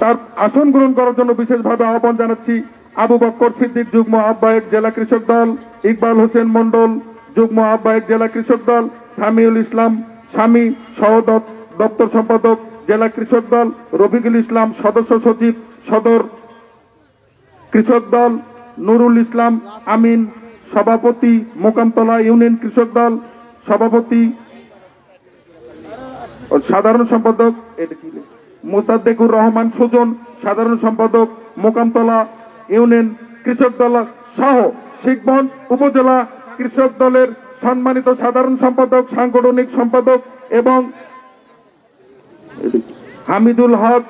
তার আসন গ্রহণ করার জন্য বিশেষভাবে আহ্বান জানাচ্ছি আবু বক্কর সিদ্দিক যুগ্ম আহ্বায়ক জেলা কৃষক দল, ইকবাল হোসেন মন্ডল যুগ্ম আহ্বায়ক জেলা কৃষক দল, সামিউল ইসলাম স্বামী সহ দপ্তর সম্পাদক জেলা কৃষক দল, রফিকুল ইসলাম সদস্য সচিব সদর কৃষক দল, নুরুল ইসলাম আমিন সভাপতি মোকামতলা ইউনিয়ন কৃষক দল, সভাপতি সাধারণ সম্পাদক মোসাদ্দেকুর রহমান সুজন সাধারণ সম্পাদক মোকামতলা ইউনিয়ন কৃষক দল সহ শিখবন উপজেলা কৃষক দলের সম্মানিত সাধারণ সম্পাদক সাংগঠনিক সম্পাদক এবং হামিদুল হক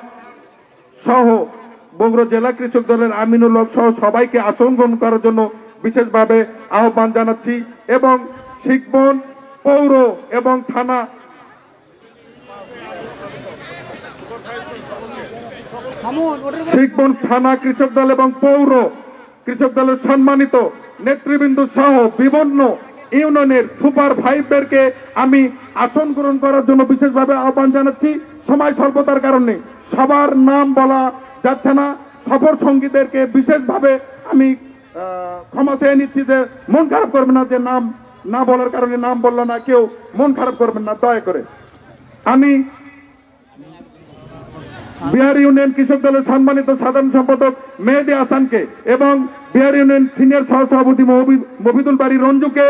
সহ বগুড়া জেলা কৃষক দলের আমিনুল হক সহ সবাইকে আসন গ্রহণ করার জন্য বিশেষভাবে আহ্বান জানাচ্ছি এবং শিখবন পৌর এবং থানা শিখবন থানা কৃষক দল এবং পৌর কৃষক দলের সম্মানিত নেতৃবৃন্দ সহ বিভিন্ন ইউনিয়নের সুপার ভাইদেরকে আমি আসন গ্রহণ করার জন্য বিশেষভাবে আহ্বান জানাচ্ছি। সময় স্বল্পতার কারণে সবার নাম বলা যাচ্ছে না। সফর সঙ্গীদেরকে বিশেষভাবে আমি ক্ষমা চেয়ে নিচ্ছি যে মন খারাপ করবেন না, যে নাম না বলার কারণে নাম বলল না, কেউ মন খারাপ করবেন না দয়া করে। আমি বিহার ইউনিয়ন কৃষক দলের সম্মানিত সাধারণ সম্পাদক মেহেদি হাসানকে এবং বিহার ইউনিয়ন সিনিয়র সহসভাপতি মফিদুল বাড়ি রঞ্জুকে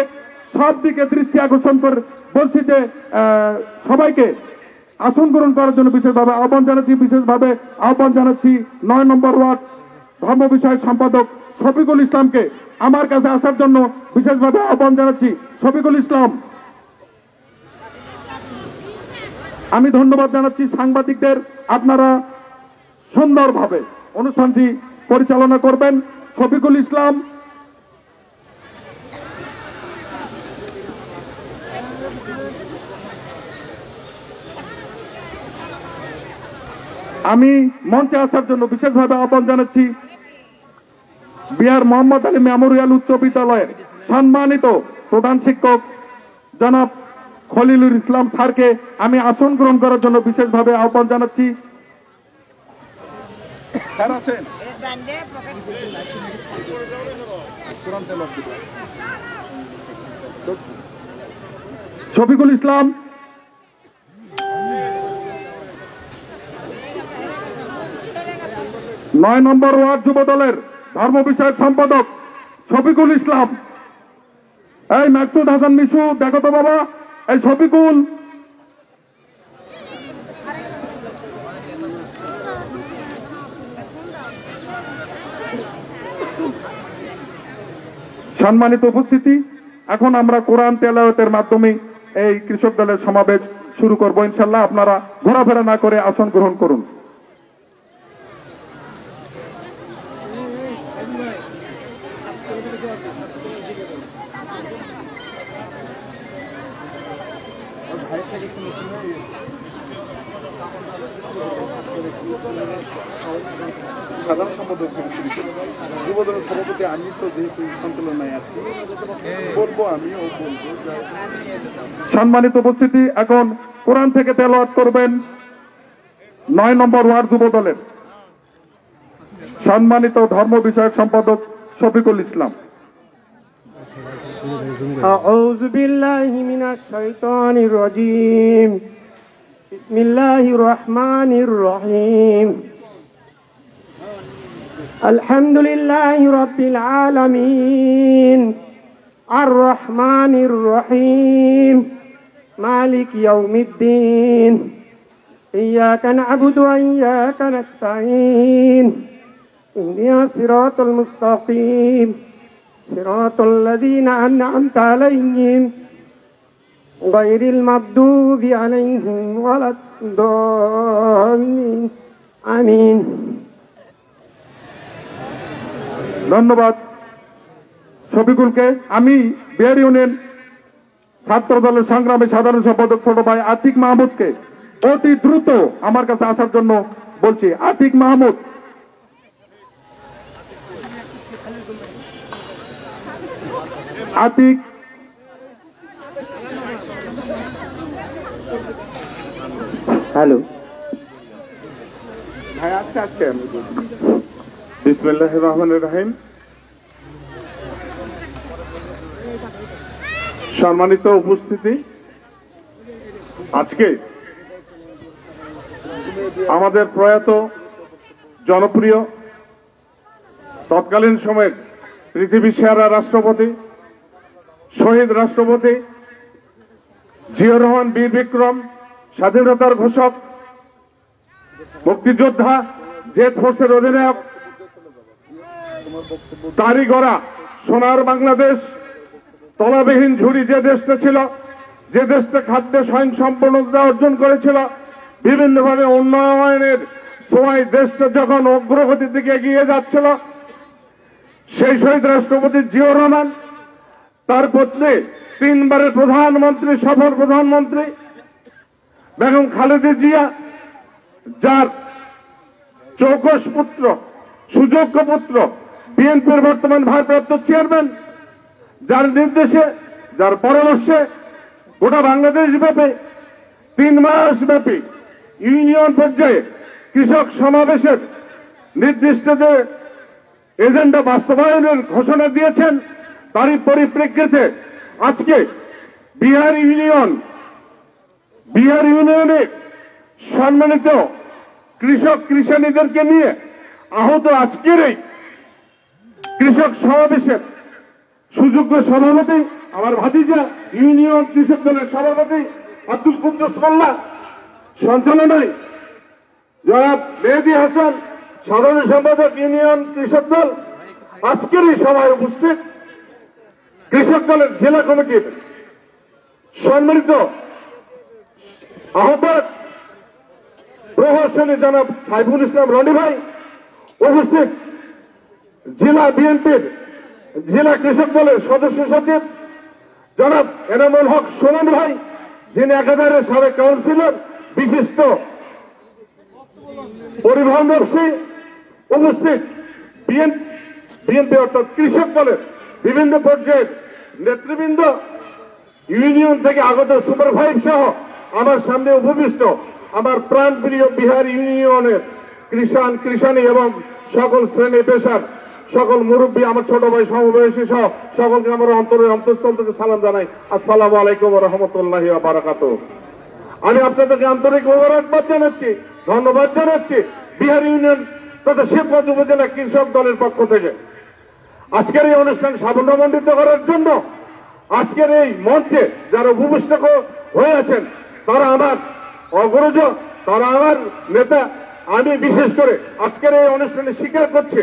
সব দিকে দৃষ্টি আকর্ষণ করে বলছি যে সবাইকে আসন গ্রহণ করার জন্য বিশেষভাবে আহ্বান জানাচ্ছি। বিশেষভাবে আহ্বান জানাচ্ছি 9 নম্বর ওয়ার্ড ধর্ম বিষয়ক সম্পাদক শফিকুল ইসলামকে আমার কাছে আসার জন্য বিশেষভাবে আহ্বান জানাচ্ছি। শফিকুল ইসলাম, আমি ধন্যবাদ জানাচ্ছি সাংবাদিকদের, আপনারা সুন্দরভাবে অনুষ্ঠানটি পরিচালনা করবেন। শফিকুল ইসলাম, আমি মঞ্চে আসার জন্য বিশেষভাবে আহ্বান জানাচ্ছি বিহার মোহাম্মদ আলী মেমোরিয়াল উচ্চ বিদ্যালয়ের সম্মানিত প্রধান শিক্ষক জনাব খলিলুর ইসলাম স্যারকে আমি আসন গ্রহণ করার জন্য বিশেষভাবে আহ্বান জানাচ্ছি। শফিকুল ইসলাম, নয় নম্বর ওয়ার্ড যুব দলের ধর্ম বিষয়ক সম্পাদক শফিকুল ইসলাম। এই মাকসুদ হাসান মিশু, দেখো তো বাবা, এই শফিকুল। সম্মানিত উপস্থিতি, এখন আমরা কোরআন তেলাওয়াতের মাধ্যমে এই কৃষক দলের সমাবেশ শুরু করব ইনশাল্লাহ। আপনারা ঘোরাফেরা না করে আসন গ্রহণ করুন। সাধারণ সম্পাদক যুবদলের সভাপতি আমি তো যেহেতু সঞ্চালনায় আছি বলবো, আমিও বলবো। সম্মানিত উপস্থিতি, এখন কোরআন থেকে তেলাওয়াত করবেন 9 নম্বর ওয়ার্ড যুব দলের সম্মানিত ধর্ম বিষয়ক সম্পাদক শফিকুল ইসলাম। আউযু বিল্লাহি মিনাশ শাইতানির রাজীম। বিসমিল্লাহির রহমানির রহিম। আলহামদুলিল্লাহি রাব্বিল আলামিন আর রহমানির রহিম মালিক ইয়াউমিদ্দিন ইয়্যাকা না'বুদু ওয়া ইয়্যাকা নাস্তাঈন ইহদিনাস সিরাতাল মুস্তাকিম সিরাতাল লাযীনা আন'আমতা আলাইহিম গায়রিল মাগদুবি আলাইহিম ওয়ালাদ-দাল্লিন। আমিন। ধন্যবাদ শফিকুলকে। আমি বিহার ইউনিয়ন ছাত্র দলের সংগ্রামী সাধারণ সম্পাদক ছোট ভাই আতিক মাহমুদকে অতি দ্রুত আমার কাছে আসার জন্য বলছি। আতিক মাহমুদ, আতিক, হ্যালো। বিসমিল্লাহির রহমানির রহিম। সম্মানিত উপস্থিতি, আজকে আমাদের প্রয়াত জনপ্রিয় তৎকালীন সময়ের পৃথিবীর সেরা রাষ্ট্রপতি, শহীদ রাষ্ট্রপতি জিয়াউর রহমান বীর বিক্রম, স্বাধীনতার ঘোষক, মুক্তিযোদ্ধা, জেড ফোর্সের অধিনায়ক, তারই গড়া সোনার বাংলাদেশ, তলাবিহীন ঝুড়ি যে দেশটা ছিল, যে দেশটা খাদ্যে স্বয়ংসম্পূর্ণতা অর্জন করেছিল, বিভিন্নভাবে উন্নয়নের সময় দেশটা যখন অগ্রগতির দিকে এগিয়ে যাচ্ছিল, সেই শহীদ রাষ্ট্রপতি জিয়াউর রহমান, তার পত্নী 3 বারের প্রধানমন্ত্রী, সফল প্রধানমন্ত্রী বেগম খালেদা জিয়া, যার চৌকস পুত্র, সুযোগ্য পুত্র, বিএনপির বর্তমান ভারপ্রাপ্ত চেয়ারম্যান, যার নির্দেশে, যার পরামর্শে গোটা বাংলাদেশ ব্যাপী 3 মাস ব্যাপী ইউনিয়ন পর্যায়ে কৃষক সমাবেশের নির্দিষ্ট যে এজেন্ডা বাস্তবায়নের ঘোষণা দিয়েছেন, তারই পরিপ্রেক্ষিতে আজকে বিহার ইউনিয়নে সম্মানিত কৃষক কৃষানীদেরকে নিয়ে আহত আজকের এই কৃষক সমাবেশের সুযোগ্য সভাপতি, আমার ভাতিজা ইউনিয়ন কৃষক দলের সভাপতি আব্দুল কুদ্দুস মোল্লা, সঞ্চালনায় জনাব মেহেদী হাসান, সাধারণ সম্পাদক ইউনিয়ন কৃষক দল, আজকের এই সভায় উপস্থিত কৃষক দলের জেলা কমিটির সম্মানিত আহ্বায়ক প্রভাষণী জনাব সাইফুল ইসলাম রনি ভাই, উপস্থিত জেলা বিএনপির জেলা কৃষক দলের সদস্য সচিব জনাব এনামুল হক সোনান ভাই, যিনি একাধারে সাবেক কাউন্সিলর, বিশিষ্ট পরিবহন ব্যবসায়ী, উপস্থিত বিএনপি অর্থাৎ কৃষক দলের বিভিন্ন পর্যায়ের নেতৃবৃন্দ, ইউনিয়ন থেকে আগত সুপারভাইজ সহ আমার সামনে উপবিষ্ট আমার প্রাণপ্রিয় বিহার ইউনিয়নের কৃষানী এবং সকল শ্রেণী পেশার সকল মুরব্বী, আমার ছোট ভাই সমবয়সী সহ সকলকে আমার অন্তরের অন্তঃস্থল থেকে সালাম জানাই। আসসালামু আলাইকুম ওয়া রাহমাতুল্লাহি ওয়া বারাকাতুহু। আমি আপনাদেরকে আন্তরিক মোবারকবাদ জানাচ্ছি, ধন্যবাদ জানাচ্ছি বিহার ইউনিয়ন তথা শিবগঞ্জ উপজেলা কৃষক দলের পক্ষ থেকে আজকের এই অনুষ্ঠান সাফল্যমণ্ডিত করার জন্য। আজকের এই মঞ্চে যারা উপবিষ্ট হয়ে আছেন তারা আমার অগ্রজ, তারা আমার নেতা। আমি বিশেষ করে আজকের এই অনুষ্ঠানে স্বীকার করছি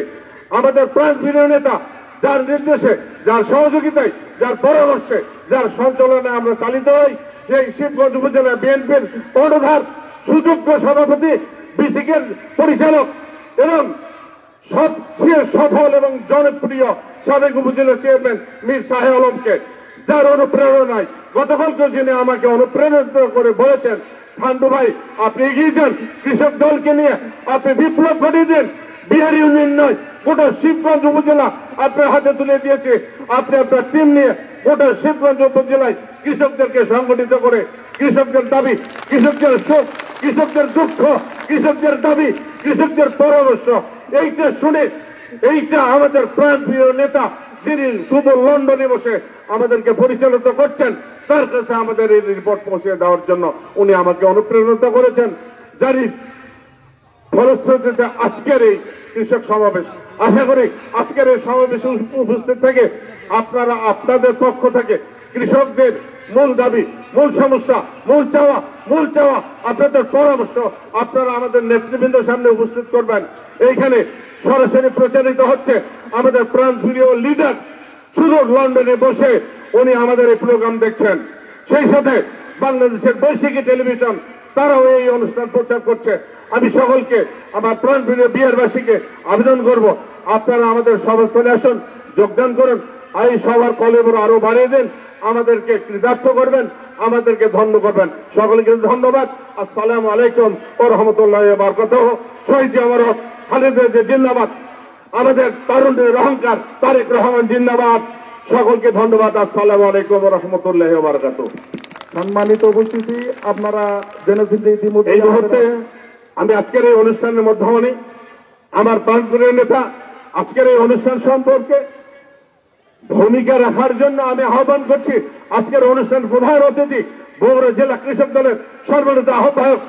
আমাদের প্রাণপ্রিয় নেতা, যার নির্দেশে, যার সহযোগিতায়, যার পরামর্শে, যার সঞ্চালনে আমরা চালিত হই, সেই শিবগঞ্জ উপজেলা বিএনপির কর্ণধার, সুযোগ্য সভাপতি, বিসিকের পরিচালক এবং সবচেয়ে সফল এবং জনপ্রিয় সাবেক উপজেলা চেয়ারম্যান মীর শাহে আলমকে, যার অনুপ্রেরণায় গতকালকে যিনি আমাকে অনুপ্রেরিত করে বলেছেন, ঠান্ডু ভাই আপনি এগিয়ে যান, কৃষক দলকে নিয়ে আপনি বিপ্লব ঘটিয়ে দেন, বিহার ইউনিয়ন নয় গোটা শিবগঞ্জ উপজেলা আপনার হাতে তুলে দিয়েছে। আপনি আপনার টিম নিয়ে গোটা শিবগঞ্জ উপজেলায় কৃষকদেরকে সংগঠিত করে কৃষকদের দাবি, কৃষকদের সুখ, কৃষকদের দুঃখ, কৃষকদের দাবি, কৃষকদের পরামর্শ, এইটা শুনে, এইটা আমাদের প্রাণপ্রিয় নেতা যিনি শুভ লন্ডনে বসে আমাদেরকে পরিচালিত করছেন, তার কাছে আমাদের এই রিপোর্ট পৌঁছে দেওয়ার জন্য উনি আমাকে অনুপ্রেরণা করেছেন। জানি ফলশ্রুতিতে আজকের এই কৃষক সমাবেশ, আশা করি আজকের এই সমাবেশে উপস্থিত থেকে আপনারা আপনাদের পক্ষ থেকে কৃষকদের মূল দাবি, মূল সমস্যা, মূল চাওয়া আপনাদের পরামর্শ আপনারা আমাদের নেতৃবৃন্দের সামনে উপস্থিত করবেন। এইখানে সরাসরি প্রচারিত হচ্ছে আমাদের প্রাণপ্রিয় লিডার শুধু লন্ডনে বসে উনি আমাদের এই প্রোগ্রাম দেখছেন। সেই সাথে বাংলাদেশের বৈশ্বিকী টেলিভিশন তারাও এই অনুষ্ঠান প্রচার করছে। আমি সকলকে, আমার প্রাণপ্রিয় বিহারবাসীকে আবেদন করব, আপনারা আমাদের সভাস্থলে আসুন, যোগদান করুন, এই সবার কলেবর আরো বাড়িয়ে দেন, আমাদেরকে কৃতার্থ করবেন, আমাদেরকে ধন্য করবেন। সকলকে ধন্যবাদ। আসসালামু আলাইকুম ওয়া রাহমাতুল্লাহি ওয়া বারাকাতুহু। শহীদ আমার খালেদা জিয়া জিন্দাবাদ, আমাদের তরুণের অহংকার তারেক রহমান জিন্দাবাদ। সকলকে ধন্যবাদ। আসসালামু আলাইকুম ওয়া রাহমাতুল্লাহি ওয়া বারাকাতুহু। সম্মানিত উপস্থিতি, আপনারা জেনেছেন যে ইতিমধ্যে এই মুহূর্তে আমি আজকের এই অনুষ্ঠানের মধ্যমণি আমার প্রাণপ্রিয় নেতা আজকের এই অনুষ্ঠান সম্পর্কে ভূমিকা রাখার জন্য আমি আহ্বান করছি আজকের অনুষ্ঠান প্রধান অতিথি বগুড়া জেলা কৃষক দলের সর্বনিত আহ্বায়ক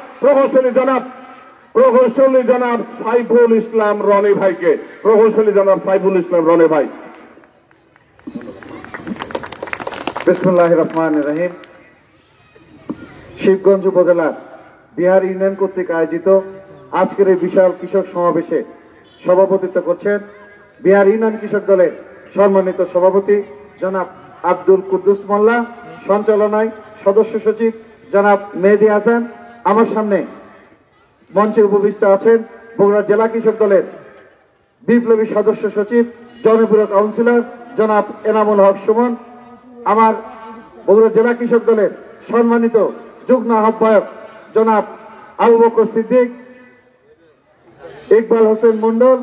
প্রকৌশলী জনাব সাইফুল ইসলাম রনি ভাইকে। প্রকৌশলী জনাব সাইফুল ইসলাম রনি ভাই। বিসমিল্লাহির রহমানির রহিম। শিবগঞ্জ উপজেলার বিহার ইউনিয়ন কর্তৃক আয়োজিত আজকের এই বিশাল কৃষক সমাবেশে সভাপতিত্ব করছেন বিহার ইউনিয়ন কৃষক দলের সম্মানিত সভাপতি জনাব আব্দুল কুদ্দুস মোল্লা, সঞ্চালনায় সদস্য সচিব জনাব মেহেদী হাসান। আমার সামনে মঞ্চে উপবিষ্ট আছেন বগুড়া জেলা কৃষক দলের বিপ্লবী সদস্য সচিব জনপ্রিয় কাউন্সিলর জনাব এনামুল হক সুমন, আমার বগুড়া জেলা কৃষক দলের সম্মানিত যুগ্ম আহ্বায়ক জনাব আবু বকর সিদ্দিক, ইকবাল হোসেন মন্ডল,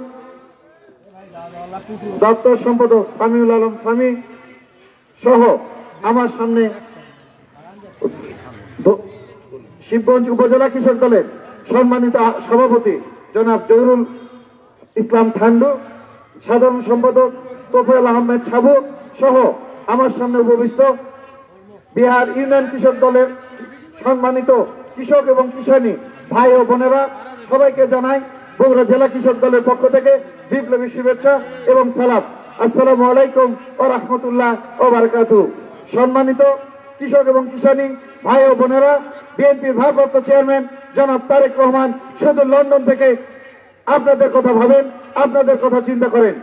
দপ্তর সম্পাদক সামিউল আলম সামি সহ আমার সামনে শিবগঞ্জ উপজেলা কৃষক দলের সম্মানিত সভাপতি জনাব জহুরুল ইসলাম ঠান্ডু, সাধারণ সম্পাদক তোফায়েল আহমেদ সাবু সহ আমার সামনে উপবিষ্ট বিহার ইউনিয়ন কৃষক দলের সম্মানিত কৃষক এবং কিষানী ভাই ও বোনেরা, সবাইকে জানাই বগুড়া জেলা কৃষক দলের পক্ষ থেকে বিপ্লবী শুভেচ্ছা এবং সালাম। আসসালামু আলাইকুম ওয়া রাহমাতুল্লাহ ওয়া বারাকাতুহু। সম্মানিত কৃষক এবং কিষানী ভাই ও বোনেরা, বিএনপির ভারপ্রাপ্ত চেয়ারম্যান জনাব তারেক রহমান শুধু লন্ডন থেকে আপনাদের কথা ভাবেন, আপনাদের কথা চিন্তা করেন।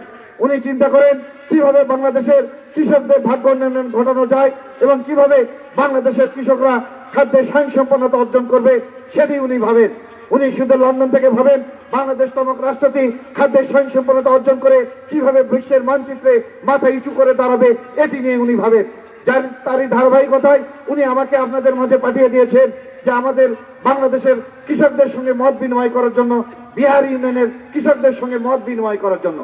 উনি চিন্তা করেন কিভাবে বাংলাদেশের কৃষকদের ভাগ্য উন্নয়ন ঘটানো যায় এবং কিভাবে বাংলাদেশের কৃষকরা খাদ্যে স্বয়ংসম্পন্নতা অর্জন করবে সেটি উনি ভাবেন। উনি শুধু লন্ডন থেকে ভাবেন বাংলাদেশ নামক রাষ্ট্রটি খাদ্যের স্বয়ংসম্পন্নতা অর্জন করে কিভাবে বিশ্বের মানচিত্রে মাথা উঁচু করে দাঁড়াবে এটি নিয়ে উনি ভাবেন। তারই ধারাবাহিকতায় উনি আমাকে আপনাদের মাঝে পাঠিয়ে দিয়েছেন যে আমাদের বাংলাদেশের কৃষকদের সঙ্গে মত বিনিময় করার জন্য, বিহার ইউনিয়নের কৃষকদের সঙ্গে মত বিনিময় করার জন্য।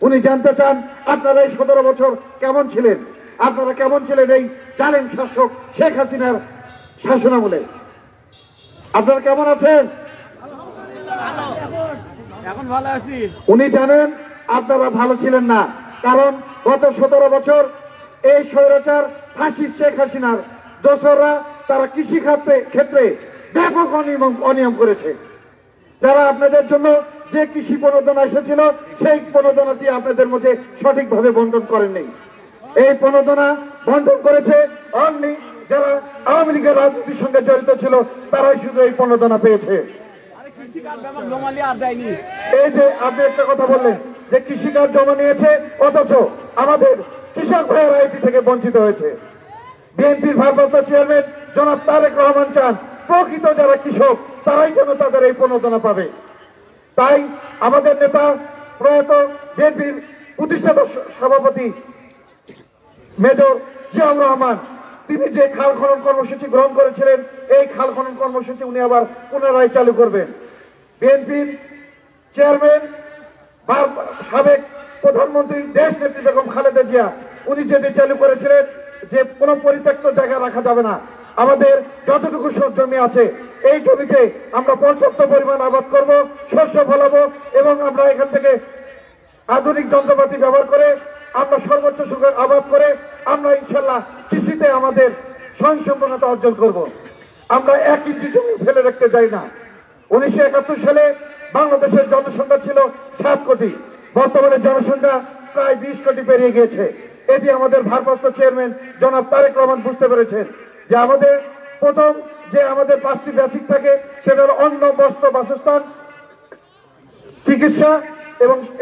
উনি জানতে চান আপনারা এই 17 বছর কেমন ছিলেন, আপনারা কেমন ছিলেন এই জালেম শাসক শেখ হাসিনার শাসনামলে, আপনারা কেমন আছেন? এখন ভালো আছি। উনি জানেন আপনারা ভালো ছিলেন না, কারণ গত 17 বছর এই স্বৈরাচার ফাঁসির শেখ হাসিনার দোসররা তারা কৃষি ক্ষেত্রে ব্যাপক অনিয়ম করেছে। যারা আপনাদের জন্য যে কৃষি প্রণোদনা এসেছিল সেই প্রণোদনাটি আপনাদের মধ্যে সঠিকভাবে বন্টন করেননি। এই প্রণোদনা বন্টন করেছে অনলি যারা আওয়ামী লীগের রাজনীতির সঙ্গে জড়িত ছিল, তারাই শুধু এই প্রণোদনা পেয়েছে। এই যে আপনি একটা কথা বললেন যে কৃষিকাজ জমা নিয়েছে, অথচ আমাদের কৃষক ভাইয়েরা এটি থেকে বঞ্চিত হয়েছে। বিএনপির ভারপ্রাপ্ত চেয়ারম্যান জনাব তারেক রহমান চান প্রকৃত যারা কৃষক তারাই যেন তাদের এই প্রণোদনা পাবে। তাই আমাদের নেতা প্রয়াত বিএনপির প্রতিষ্ঠাতা সভাপতি মেজর জিয়াউর রহমান তিনি যে খাল খনন কর্মসূচি গ্রহণ করেছিলেন, এই খাল খনন কর্মসূচি উনি আবার পুনরায় চালু করবেন। বিএনপির চেয়ারম্যান বা সাবেক প্রধানমন্ত্রী দেশ নেত্রী বেগম খালেদা জিয়া উনি যেটি চালু করেছিলেন যে কোনো পরিত্যক্ত জায়গা রাখা যাবে না, আমাদের যতটুকু জমি আছে এই জমিতে আমরা পর্যাপ্ত পরিমাণ আবাদ করব, শস্য ফলাবো এবং আমরা এখান থেকে আধুনিক যন্ত্রপাতি ব্যবহার করে আমরা সর্বোচ্চ সুখে আবাদ করে আমরা ইনশাল্লাহ কৃষিতে আমাদের স্বয়ংসম্পন্নতা অর্জন করব। আমরা 1 ইঞ্চি জমি ফেলে রাখতে চাই না। 1971 সালে বাংলাদেশের জনসংখ্যা ছিল 7 কোটি, বর্তমানে জনসংখ্যা প্রায় 20 কোটি পেরিয়ে গিয়েছে। এটি আমাদের ভারপ্রাপ্ত চেয়ারম্যান জনাব তারেক রহমান বুঝতে পেরেছেন যে আমাদের প্রথম যে আমাদের 5টি বেসিক থাকে সেটা হলো অন্ন, বস্ত্র, বাসস্থান, চিকিৎসা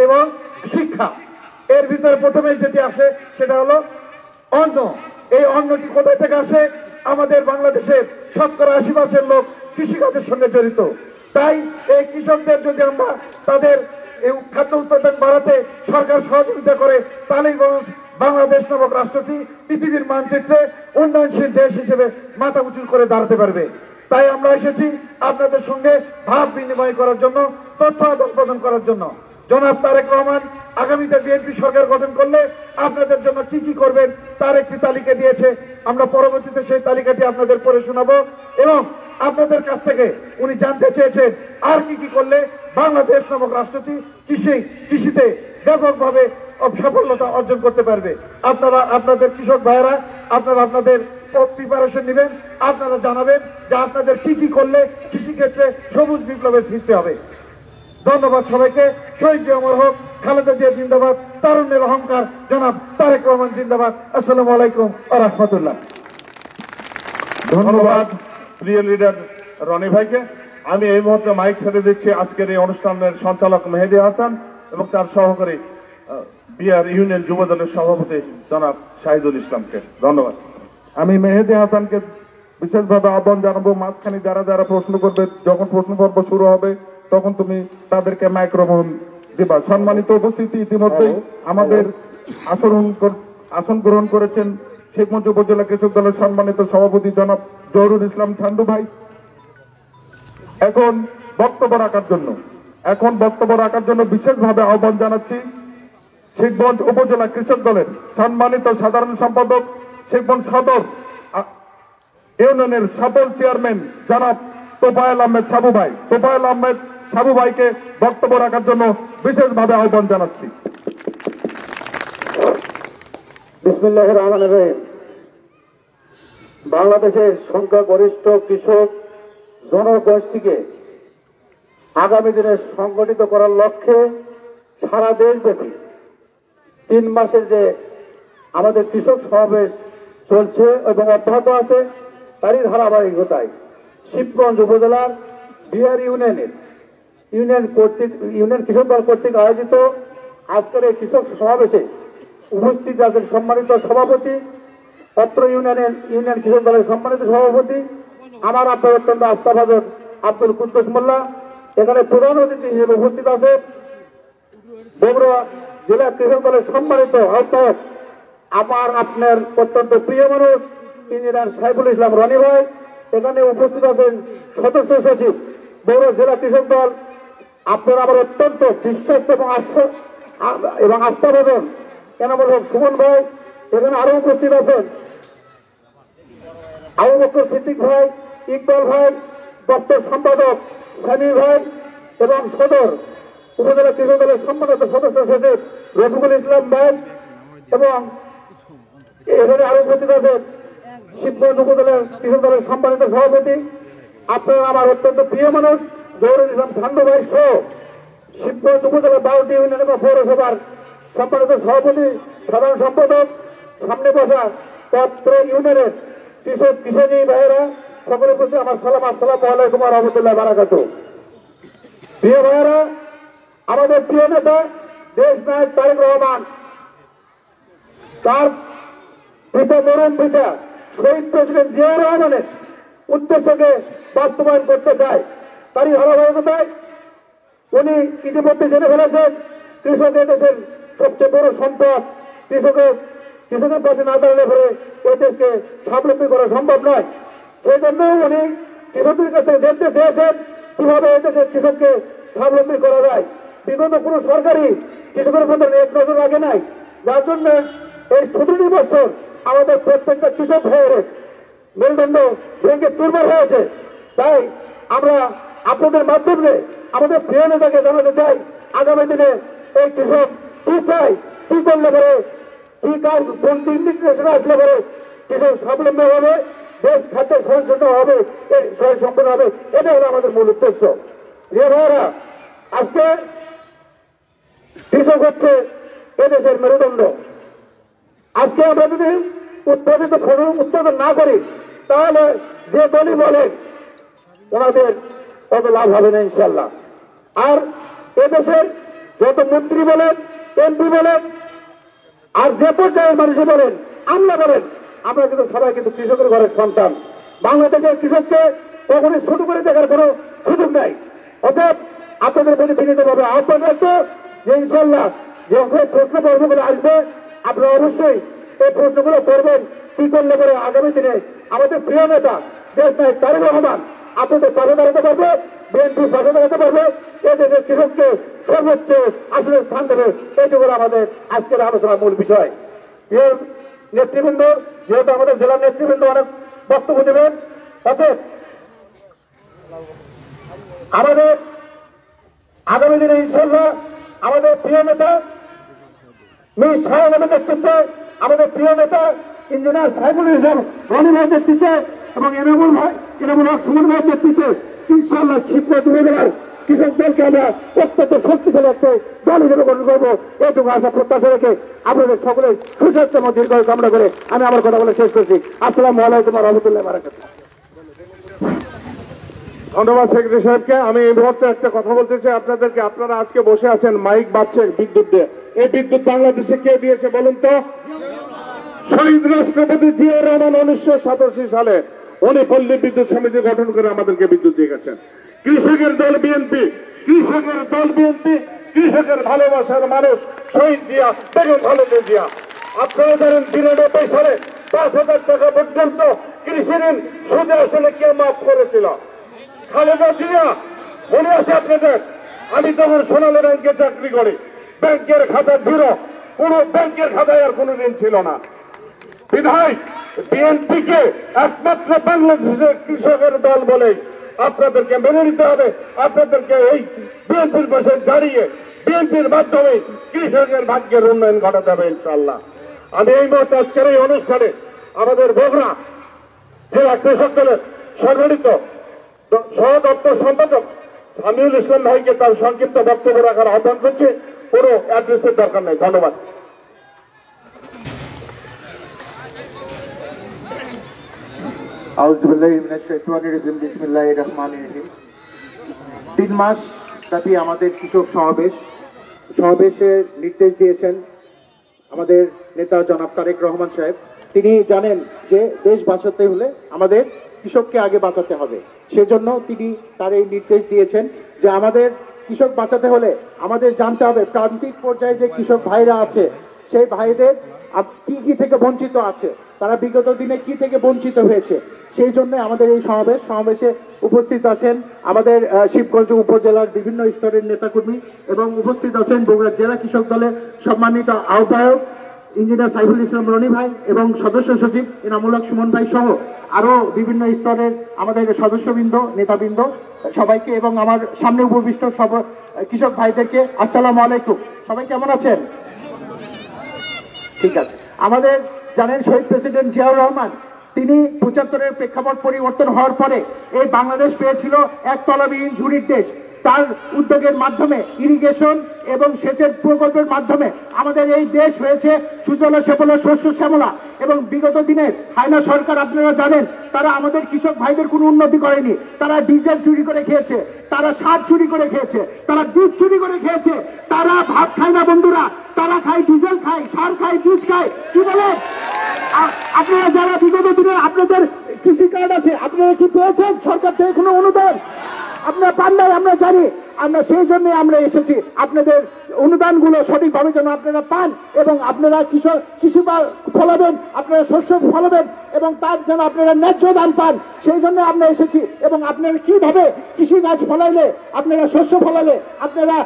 এবং শিক্ষা। এর ভিতরে প্রথমে যেটি আসে সেটা হলো অন্ন। এই অন্নটি কোথায় থেকে আসে? আমাদের বাংলাদেশের 80% লোক কৃষিকাজের সঙ্গে জড়িত। তাই এই কৃষকদের যদি আমরা তাদের এই খাদ্য উৎপাদন বাড়াতে সরকার সহযোগিতা করে তাহলেই বাংলাদেশ নামক রাষ্ট্রটি পৃথিবীর মানচিত্রে উন্নয়নশীল দেশ হিসেবে মাথা উঁচু করে দাঁড়াতে পারবে। তাই আমরা এসেছি আপনাদের সঙ্গে ভাব বিনিময় করার জন্য, তথ্য আদান প্রদান করার জন্য। জনাব তারেক রহমান আগামীতে বিএনপি সরকার গঠন করলে আপনাদের জন্য কি কি করবেন তার একটি তালিকা দিয়েছে। আমরা পরবর্তীতে সেই তালিকাটি আপনাদের পড়ে শোনাবো এবং আপনাদের কাছ থেকে উনি জানতে চেয়েছেন আর কি কি করলে বাংলাদেশ নামক রাষ্ট্রটি কৃষিতে ব্যাপকভাবে সাফল্যতা অর্জন করতে পারবে। আপনারা আপনাদের কৃষক ভাইয়েরা আপনারা আপনাদের প্রিপারেশন নেবেন, আপনারা জানাবেন যে আপনাদের কি কি করলে কৃষিক্ষেত্রে সবুজ বিপ্লবের সৃষ্টি হবে। ধন্যবাদ সবাইকে। শহীদ জিয়া অমর হোক, খালেদা জিয়া জিন্দাবাদ, তারুণ্যের অহংকার জনাব তারেক রহমান জিন্দাবাদ। আসসালামু আলাইকুম ওয়া রাহমাতুল্লাহ। ধন্যবাদ প্রিয় লিডার রনি ভাইকে। আমি এই মুহূর্তে মাইক ছেড়ে দিচ্ছি আজকের এই অনুষ্ঠানের সঞ্চালক মেহেদী হাসান এবং তার সহকারী বিআর ইউনিয়ন যুব দলের সভাপতি জনাব শাহিদুল ইসলামকে। ধন্যবাদ। আমি মেহেদী হাসানকে বিশেষভাবে আহ্বান জানাবো, মাঝখানে যারা যারা প্রশ্ন করবে, যখন প্রশ্ন পর্ব শুরু হবে তখন তুমি তাদেরকে মাইক্রোফোন দিবা। সম্মানিত উপস্থিতি, ইতিমধ্যে আমাদের আসন গ্রহণ করেছেন শেখগঞ্জ উপজেলা কৃষক দলের সম্মানিত সভাপতি জনাব জহুরুল ইসলাম ঠান্ডু ভাই। এখন বক্তব্য রাখার জন্য বিশেষভাবে আহ্বান জানাচ্ছি শেখগঞ্জ উপজেলা কৃষক দলের সম্মানিত সাধারণ সম্পাদক, শেখগঞ্জ সদর ইউনিয়নের সফল চেয়ারম্যান জনাব তোফায়েল আহমেদ সাবু ভাই। তোফায়েল আহমেদ সাবু ভাইকে বক্তব্য রাখার জন্য বিশেষভাবে আহ্বান জানাচ্ছি। বিসমিল্লাহির রহমানির রহিম। বাংলাদেশের সংখ্যাগরিষ্ঠ কৃষক জনগোষ্ঠীকে আগামী দিনে সংগঠিত করার লক্ষ্যে সারা দেশব্যাপী 3 মাসের যে আমাদের কৃষক সমাবেশ চলছে এবং অব্যাহত আছে, তারই ধারাবাহিকতায় শিবগঞ্জ উপজেলার বিআর ইউনিয়ন কৃষক দল কর্তৃক আয়োজিত আজকের এই কৃষক সমাবেশে উপস্থিত আছেন সম্মানিত সভাপতি, অত্র ইউনিয়ন কৃষক দলের সম্মানিত সভাপতি, আমার আপনার অত্যন্ত আস্থাভাজন আব্দুল কুদ্দুস মোল্লা। এখানে প্রধান অতিথি হিসেবে উপস্থিত আছে বগুড়া জেলা কৃষক দলের সম্মানিত আহ্বায়ক, আমার আপনার অত্যন্ত প্রিয় মানুষ ইঞ্জিনিয়ার সাইফুল ইসলাম রনি ভাই। এখানে উপস্থিত আছেন সদস্য সচিব বগুড়া জেলা কৃষক দল, আপনার আমার অত্যন্ত বিশ্বস্ত এবং আস্থাভাজন এনামুল হক সুমন ভাই। এখানে আরো উপস্থিত আছেন আবু বকর সিদ্দিক ভাই, ইকবাল ভাই, দপ্তর সম্পাদক সানি ভাই এবং সদর উপজেলা কৃষক দলের সম্মানিত সদস্য সচিব রফিকুল ইসলাম ভাই এবং এখানে আরো উপস্থিত আছেন শিবগঞ্জ উপজেলার কৃষক দলের সম্মানিত সভাপতি, আপনারা আমার অত্যন্ত প্রিয় মানুষ জহুরুল ইসলাম ঠান্ডু ভাই সহ শিবগঞ্জ উপজেলা 12টি ইউনিয়ন এবং পৌরসভার সম্মানিত সভাপতি, সাধারণ সম্পাদক, সামনে বসা পত্র ইউনিয়নের কৃষকী ভাইয়েরা সকলের প্রতি আমার সালাম। আসসালামু আলাইকুম ওয়া রাহমাতুল্লাহি ওয়া বারাকাতুহু। প্রিয় ভাইয়েরা, আমাদের প্রিয় নেতা দেশ নায়ক তারেক রহমান তার পিতা মরণ পিতা শহীদ প্রেসিডেন্ট জিয়াউর রহমানের উদ্দেশ্যকে বাস্তবায়ন করতে চায়। তারই ধারাবাহিকতায় উনি ইতিমধ্যে জেনে ফেলেছেন কৃষকের দেশের সবচেয়ে বড় সম্পদ। কৃষকের পাশে না দাঁড়ালে পরে এই দেশকে স্বাবলম্বী করা সম্ভব নয়। সেই জন্য উনি কৃষকদের কাছে জানতে চেয়েছেন কিভাবে এই দেশের কৃষককে স্বাবলম্বী করা যায়। বিগত কোনো সরকারই কৃষকের মধ্যে এক নজর রাখে নাই, যার জন্য এই 17 বছর আমাদের প্রত্যেকটা কৃষক ভাইয়ের মেরুদণ্ড ভেঙে চুরমার হয়েছে। তাই আমরা আপনাদের মাধ্যমে আমাদের প্রিয় নেতাকে জানাতে চাই আগামী দিনে এই কৃষক কি চাই, কি করলে পরে, কি কাজ, কোন দিক নির্দেশনা আসলে পরে কৃষক স্বাবলম্বী হবে, দেশ খাদ্যে স্বয়ংসম্পূর্ণ হবে। এটা হলো আমাদের মূল উদ্দেশ্য। প্রিয় ভাইয়েরা, আজকে কৃষক হচ্ছে এদেশের মেরুদণ্ড। আজকে আমরা যদি উৎপাদিত ফসল উৎপাদন না করি তাহলে যে দলই বলেন ওনাদের তত লাভ হবে না ইনশাল্লাহ। আর এদেশের যত মন্ত্রী বলেন, এমপি বলেন, আর যে পর্যায়ের মানুষ বলেন, আমরা বলেন, আমরা কিন্তু সবাই কিন্তু কৃষকের ঘরের সন্তান। বাংলাদেশের কৃষককে কখনোই ছোট করে দেখার কোনো সুযোগ নাই। অর্থাৎ আপনাদের প্রতি বিনীতভাবে আহ্বান রাখবো যে ইনশাল্লাহ যে প্রশ্ন পর্বগুলো আসবে আপনারা অবশ্যই এই প্রশ্নগুলো করবেন কি করলে পরে আগামী দিনে আমাদের প্রিয় নেতা দেশ নায়ক তারেক রহমান আপনাদের পাশে দাঁড়াতে পারবে, বিএনপির পাশে দাঁড়াতে পারবে, এদেশের কৃষককে সর্বোচ্চ আসলে স্থান দেবে। এইটুকু আমাদের আজকের আলোচনার মূল বিষয়। নেতৃবৃন্দ, যেহেতু আমাদের জেলার নেতৃবৃন্দ অনেক বক্তব্য দেবেন, অতএব আমাদের আগামী দিনে ইনশাল্লাহ আমাদের প্রিয় নেতা মির শাহানের নেতৃত্বে, আমাদের প্রিয় নেতা ইঞ্জিনিয়ার সাইফুল ইসলাম রনি ভাইয়ের নেতৃত্বে এবং এনামুল হক সুমন ভাইয়ের নেতৃত্বে ইনশাল্লাহ শিবগঞ্জ উপজেলার কৃষক দলকে আমরা অত্যন্ত শক্তিশালী একটা দল হিসেবে গঠন করবো। এইটুকু আশা প্রত্যাশা রেখে আপনাদের সকলে সুস্বাস্থ্য এবং দীর্ঘ কামনা করে আমি আমার কথা বলে শেষ করছি। আসসালামু আলাইকুম ওয়া রাহমাতুল্লাহি ওয়া বারাকাতুহু। ধন্যবাদ সেক্রেটারি সাহেবকে। আমি এই মুহূর্তে একটা কথা বলতে চাই আপনাদেরকে। আপনারা আজকে বসে আছেন, মাইক বাজছে বিদ্যুৎ দিয়ে। এই বিদ্যুৎ বাংলাদেশে কে দিয়েছে বলুন তো? শহীদ রাষ্ট্রপতি জিয়াউর রহমান 1987 সালে উনি পল্লী বিদ্যুৎ সমিতি গঠন করে আমাদেরকে বিদ্যুৎ দিয়ে গেছেন। কৃষকের দল বিএনপি, কৃষকের ভালোবাসার মানুষ শহীদ জিয়া, বেগম খালেদা জিয়া। আপনারা জানেন 93 সালে 5,000 টাকা পর্যন্ত কৃষি ঋণ সুদে আসলে কে মাফ করেছিল? খালেদা জিয়া। মনে আছে আপনাদের? আমি তখন সোনালী ব্যাংকে চাকরি করি, ব্যাংকের খাতা জিরো, কোন ব্যাংকের খাতায় আর কোন ঋণ ছিল না। বিধায় বিএনপিকে একমাত্র বাংলাদেশের কৃষকের দল বলে আপনাদেরকে মেনে নিতে হবে। আপনাদেরকে এই বিএনপির পাশে দাঁড়িয়ে বিএনপির মাধ্যমে কৃষকের ভাগ্যের উন্নয়ন ঘটাতে হবে ইনশাআল্লাহ। আমি এই মুহূর্তে আজকের এই অনুষ্ঠানে আমাদের বগুড়া জেলা কৃষক দলের সম্মানিত সহ দপ্তর সম্পাদক সামিউল ইসলাম ভাইকে তার সংক্ষিপ্ত বক্তব্য রাখার আহ্বান করছে। কোনো অ্যাড্রেসের দরকার নেই। ধন্যবাদ। বিসমিল্লাহির রহমানির রহিম। 3 মাস ব্যাপী আমাদের কৃষক সমাবেশের নির্দেশ দিয়েছেন আমাদের নেতা জনাব তারেক রহমান সাহেব। তিনি জানেন যে দেশ বাঁচাতে হলে আমাদের কৃষককে আগে বাঁচাতে হবে। সেজন্য তিনি তার এই নির্দেশ দিয়েছেন যে আমাদের কৃষক বাঁচাতে হলে আমাদের জানতে হবে প্রান্তিক পর্যায়ে যে কৃষক ভাইরা আছে সেই ভাইদের কি থেকে বঞ্চিত আছে, তারা বিগত দিনে কি থেকে বঞ্চিত হয়েছে। সেই জন্য আমাদের এই সমাবেশে উপস্থিত আছেন আমাদের শিবগঞ্জ উপজেলার বিভিন্ন স্তরের নেতাকর্মী এবং উপস্থিত আছেন বগুড়া জেলা কৃষক দলের সম্মানিত আহ্বায়ক ইঞ্জিনিয়ার সাইফুল ইসলাম রনি ভাই এবং সদস্য সচিব এনামুল হক সুমন ভাই সহ আরো বিভিন্ন স্তরের আমাদের সদস্যবৃন্দ, নেতাবৃন্দ সবাইকে এবং আমার সামনে উপবিষ্ট সব কৃষক ভাইদেরকে আসসালামু আলাইকুম। সবাই কেমন আছেন? ঠিক আছে। আমাদের জানেন শহীদ প্রেসিডেন্ট জিয়াউর রহমান তিনি 75-এর প্রেক্ষাপট পরিবর্তন হওয়ার পরে এই বাংলাদেশ পেয়েছিল এক তলাবিহীন ঝুড়ির দেশ। তার উদ্যোগের মাধ্যমে ইরিগেশন এবং সেচের প্রকল্পের মাধ্যমে আমাদের এই দেশ হয়েছে সুজলা সেবলা শস্য শ্যামলা। এবং বিগত দিনের হায়না সরকার আপনারা জানেন তারা আমাদের কৃষক ভাইদের কোনো উন্নতি করেনি। তারা ডিজেল চুরি করে খেয়েছে, তারা সার চুরি করে খেয়েছে, তারা দুধ চুরি করে খেয়েছে। তারা ভাত খায় না বন্ধুরা, তারা খায় ডিজেল খায়, সার খায়, দুধ খায়। কি বলে? আপনারা যারা বিগত দিনে আপনাদের কৃষি কার্ড আছে আপনারা কি পেয়েছেন সরকার থেকে কোনো অনুদান? আপনারা পান নাই আমরা জানি। আমরা সেই জন্য আমরা এসেছি আপনাদের অনুদানগুলো সঠিকভাবে যেন আপনারা পান এবং আপনারা কৃষি ফলাবেন, আপনারা শস্য ফলাবেন এবং তার যেন আপনারা ন্যায্য দাম পান। সেই জন্য আমরা এসেছি। এবং আপনারা কিভাবে কৃষি গাছ ফলাইলে, আপনারা শস্য ফলালে আপনারা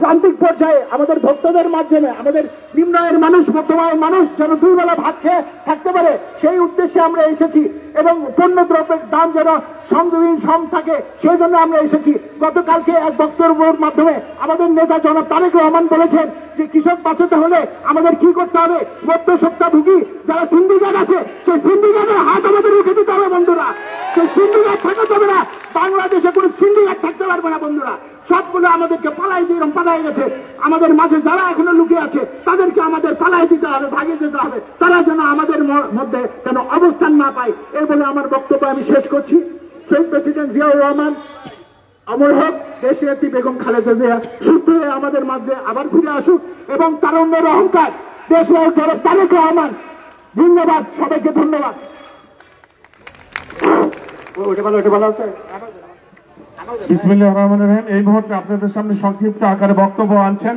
প্রান্তিক পর্যায়ে আমাদের ভক্তদের মাধ্যমে আমাদের নিম্ন আয়ের মানুষ, মধ্যম আয়ের মানুষ যেন 2 বেলা ভাত খেয়ে থাকতে পারে সেই উদ্দেশ্যে আমরা এসেছি। এবং পণ্য দ্রব্যের দাম যেন সংযোগহীন সম থাকে সেই জন্য আমরা এসেছি। গতকালকে এক বক্তব্যের মাধ্যমে আমাদের নেতা জনাব তারেক রহমান বলেছেন যে কৃষক বাঁচাতে হলে আমাদের কি করতে হবে? মধ্যস্বত্বভোগী যারা সিন্ডিকেট আছে সেই সিন্ডিকেটের হাত আমাদের রুখে দিতে হবে বন্ধুরা। সেই সিন্ডিকেট থাকতে হবে না, বাংলাদেশে কোনো সিন্ডিকেট থাকতে পারবে না বন্ধুরা। সবগুলো আমাদেরকে পালাই দিয়ে পালাই গেছে। আমাদের মাঝে যারা এখনো লুকিয়ে আছে তাদেরকে আমাদের পালাই দিতে হবে, ভাগিয়ে দিতে হবে। তারা যেন আমাদের মধ্যে যেন অবস্থান না পায়। এই বলে আমার বক্তব্য আমি শেষ করছি। শহীদ প্রেসিডেন্ট জিয়াউর রহমান অমর হোক, দেশে একটি বেগম খালেদা জিয়া সুস্থ হয়ে আমাদের মাঝে আবার ফিরে আসুক এবং তারুণ্যের অহংকার দেশ তারেক রহমান। ধন্যবাদ সবাইকে, ধন্যবাদ। ভালো আছে। বিসমিল্লাহির রহমানির রহিম। এই মুহূর্তে আপনাদের সামনে সংক্ষিপ্ত আকারে বক্তব্য আনছেন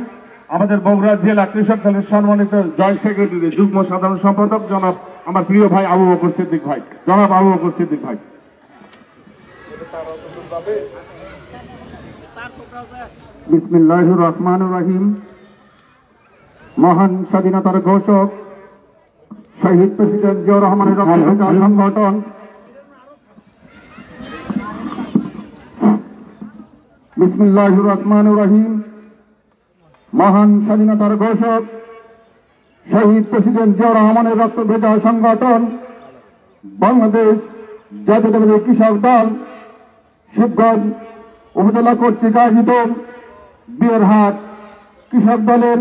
আমাদের বগুড়া জেলা কৃষক দলের সম্মানিত জয়েন্ট সেক্রেটারি যুগ্ম সাধারণ সম্পাদক জনাব আমার প্রিয় ভাই আবু বকর সিদ্দিক ভাই। জনাব আবু বকর সিদ্দিক ভাই। বিসমিল্লাহির রহমানির রহিম। মহান স্বাধীনতার ঘোষক শহীদ প্রেসিডেন্ট জিয়াউর রহমানের সংগঠন বিসমিল্লাহির রহমানির রহিম। মহান স্বাধীনতার ঘোষক শহীদ প্রেসিডেন্ট জিয়াউর রহমানের রক্ত ভেজা সংগঠন বাংলাদেশ জাতীয়তাবাদী কৃষক দল শিবগঞ্জ উপজেলা কর্তৃক আয়োজিত বিয়ারহাট কৃষক দলের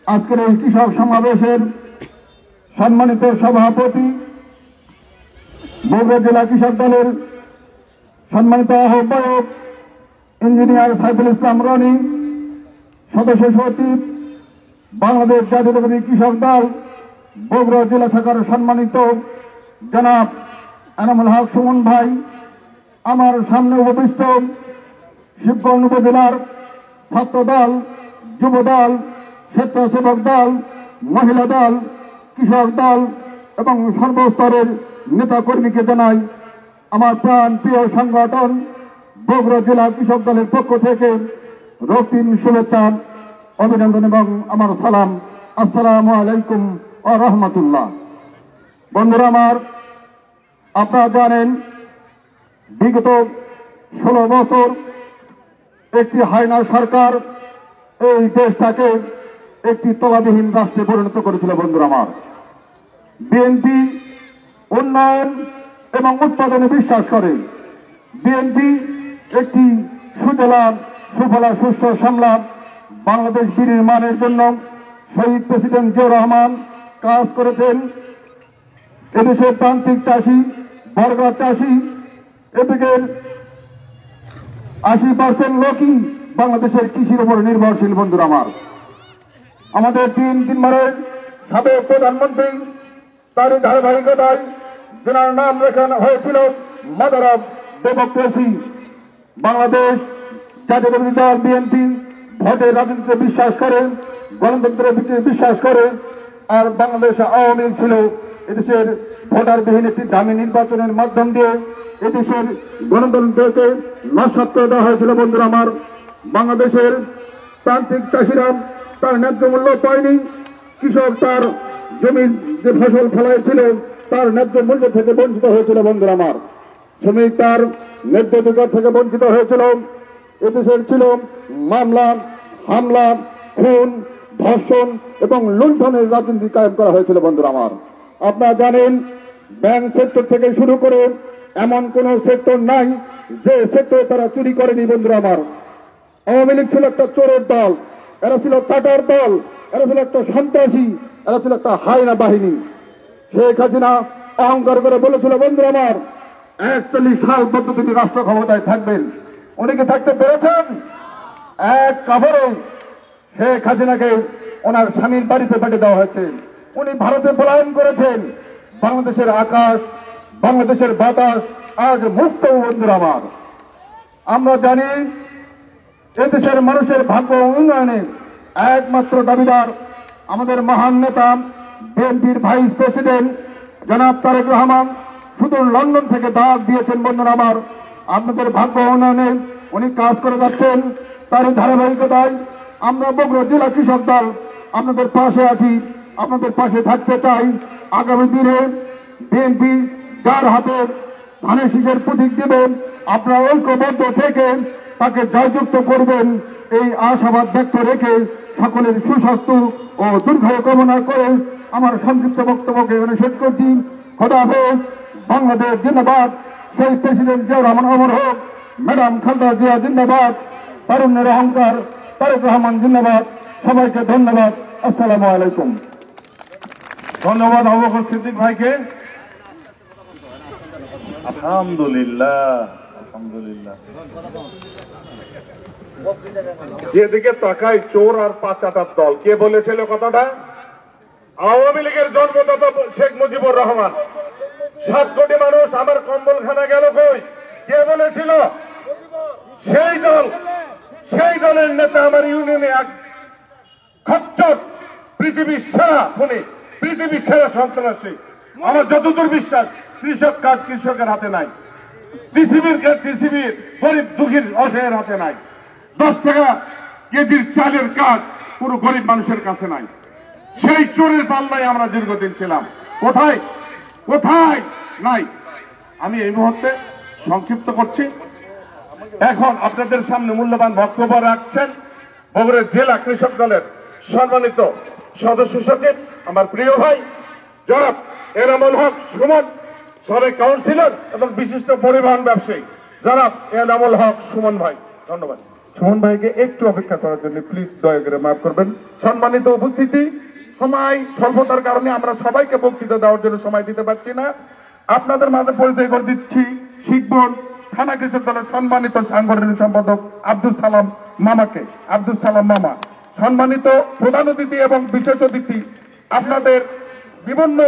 আজকের এই কৃষক সমাবেশের সম্মানিত সভাপতি, বগুড়া জেলা কৃষক দলের সম্মানিত আহ্বায়ক ইঞ্জিনিয়ার সাইফুল ইসলাম রনি, সদস্য সচিব বাংলাদেশ জাতীয়তাবাদী কৃষক দল বগুড়া জেলা শাখার সম্মানিত জনাব এনামুল হক সুমন ভাই, আমার সামনে উপবিষ্ট শিবগঞ্জ উপজেলার ছাত্র দল, যুব দল, স্বেচ্ছাসেবক দল, মহিলা দল, কৃষক দল এবং সর্বস্তরের নেতাকর্মীকে জানাই আমার প্রাণ প্রিয় সংগঠন বগুড়া জেলা কৃষক দলের পক্ষ থেকে রক্তিম শুভেচ্ছা, অভিনন্দন এবং আমার সালাম। আসসালামু আলাইকুম ওয়া রাহমাতুল্লাহ। বন্ধুরা আমার, আপনারা জানেন বিগত 16 বছর একটি হায়না সরকার এই দেশটাকে একটি তলাবিহীন রাষ্ট্রে পরিণত করেছিল। বন্ধুরা আমার, বিএনপি উন্নয়ন এবং উৎপাদনে বিশ্বাস করে। বিএনপি একটি সুজলা সুফলা সুস্থ শ্যামলা বাংলাদেশ বিনির্মাণের জন্য শহীদ প্রেসিডেন্ট জিয়াউর রহমান কাজ করেছেন। এদেশের প্রান্তিক চাষি, বর্গা চাষি, এদিকে 80% লোকই বাংলাদেশের কৃষির উপর নির্ভরশীল। বন্ধুরা আমার, আমাদের তিনবারের সাবেক প্রধানমন্ত্রী, তারই ধারাবাহিকতায় যার নাম লেখানো হয়েছিল মাদার অফ ডেমোক্রেসি। বাংলাদেশ জাতীয়তাবাদী দল বিএনপি ভোটের রাজনীতিতে বিশ্বাস করে, গণতন্ত্রের ভিত্তিতে বিশ্বাস করে। আর বাংলাদেশ আওয়ামী লীগ ছিল এদেশের ভোটারবিহীন একটি দামি নির্বাচনের মাধ্যম দিয়ে এদেশের গণতন্ত্রকে নস্বাত করে দেওয়া হয়েছিল। বন্ধুরা আমার, বাংলাদেশের প্রান্তিক চাষিরা তার ন্যায্য মূল্য পায়নি। কৃষক তার জমির যে ফসল ফলাইছিল তার ন্যায্য মূল্য থেকে বঞ্চিত হয়েছিল। বন্ধুরা আমার, শ্রমিক তার ন্যায্য অধিকার থেকে বঞ্চিত হয়েছিল। এদেশের ছিল মামলা, হামলা, খুন, ধর্ষণ এবং লুণ্ঠনের রাজনীতি কায়েম করা হয়েছিল। বন্ধুরা আমার, আপনারা জানেন ব্যাংক সেক্টর থেকে শুরু করে এমন কোন সেক্টর নাই যে সেক্টরে তারা চুরি করেনি। বন্ধুরা আমার, আওয়ামী লীগ ছিল একটা চোরের দল, এরা ছিল চাটার দল, এরা ছিল একটা সন্ত্রাসী, এরা ছিল একটা হায়না বাহিনী। শেখ হাসিনা অহংকার করে বলেছিল, বন্ধুরা আমার, 41 সাল পর্যন্ত তিনি রাষ্ট্র ক্ষমতায় থাকবেন। উনি কি থাকতে পেরেছেন? এক কাপড়ে শেখ হাসিনাকে ওনার স্বামীর বাড়িতে পাঠিয়ে দেওয়া হয়েছে। উনি ভারতে পলায়ন করেছেন। বাংলাদেশের আকাশ, বাংলাদেশের বাতাস আজ মুক্ত। বন্ধুরা আমার, আমরা জানি এদেশের মানুষের ভাগ্য উন্নয়নে একমাত্র দাবিদার আমাদের মহান নেতা বিএনপির ভাইস প্রেসিডেন্ট জনাব তারেক রহমান। শুধু লন্ডন থেকে ডাক দিয়েছেন। বন্ধুরা আমার, আপনাদের ভাগ্য উন্নয়নে উনি কাজ করে যাচ্ছেন। তারই ধারাবাহিকতায় আমরা বগুড়া জেলা কৃষক দল আপনাদের পাশে আছি, আপনাদের পাশে থাকতে চাই। আগামী দিনে বিএনপি যার হাতে ধানের শীষের প্রতীক দেবেন, আপনারা ঐক্যবদ্ধ থেকে তাকে জয়যুক্ত করবেন এই আশাবাদ ব্যক্ত রেখে সকলের সুস্বাস্থ্য ও দীর্ঘায়ু কামনা করে আমার সংক্ষিপ্ত বক্তব্যকে এখানে শেষ করছি। খোদা হাফেজ। বাংলাদেশ জিন্দাবাদ। শহীদ প্রেসিডেন্ট জিয়াউর রহমান অমর হোক। ম্যাডাম খালেদা জিয়া জিন্দাবাদ। তারুণ্যের অহংকার তারেক রহমান জিন্দাবাদ। সবাইকে ধন্যবাদ। আসসালামু আলাইকুম। ধন্যবাদ আবু বকর সিদ্দিক ভাইকে। আলহামদুলিল্লাহ, আলহামদুলিল্লাহ। যেদিকে তাকাই চোর আর পাচাটার দল। কে বলেছিল কথাটা? আওয়ামী লীগের জন্মদাতা শেখ মুজিবুর রহমান। 7 কোটি মানুষ আমার কম্বলখানা গেল কই? কে বলেছিল? সেই দল, সেই দলের নেতা আমার ইউনিয়নে এক খচ্চর, পৃথিবীর সেরা খুনি, পৃথিবীর সেরা সন্ত্রাসী। আমার যতদূর বিশ্বাস, কৃষক কাজ কৃষকের হাতে নাই, পৃথিবীর গরিব দুঃখীর অসহায়ের হাতে নাই, 10 টাকা কেজির চালের কাজ পুরো গরিব মানুষের কাছে নাই। সেই চোরের পাল্লায় আমরা দীর্ঘদিন ছিলাম। কোথায় কোথায় নাই। আমি এই মুহূর্তে সংক্ষিপ্ত করছি। এখন আপনাদের সামনে মূল্যবান বক্তব্য রাখছেন বগুড়া জেলা কৃষক দলের সম্মানিত সদস্য সচিব, আমার প্রিয় ভাই জনাব এনামুল হক সুমন, সাবেক কাউন্সিলর এবং বিশিষ্ট পরিবহন ব্যবসায়ী জনাব এনামুল হক সুমন ভাই। ধন্যবাদ। সুমন ভাইকে একটু অপেক্ষা করার জন্য প্লিজ দয়া করে মাফ করবেন। সম্মানিত উপস্থিতি, সময় স্বল্পতার কারণে আমরা সবাইকে বক্তৃতা দেওয়ার জন্য সময় দিতে পারছি না। আপনাদের মাঝে পরিচয় করে দিচ্ছি শিবগঞ্জ থানা কৃষক দলের সম্মানিত সাংগঠনিক সম্পাদক আব্দুল সালাম মামাকে। আব্দুল সালাম মামা, সম্মানিত প্রধান অতিথি এবং বিশেষ অতিথি, আপনাদের বিভিন্ন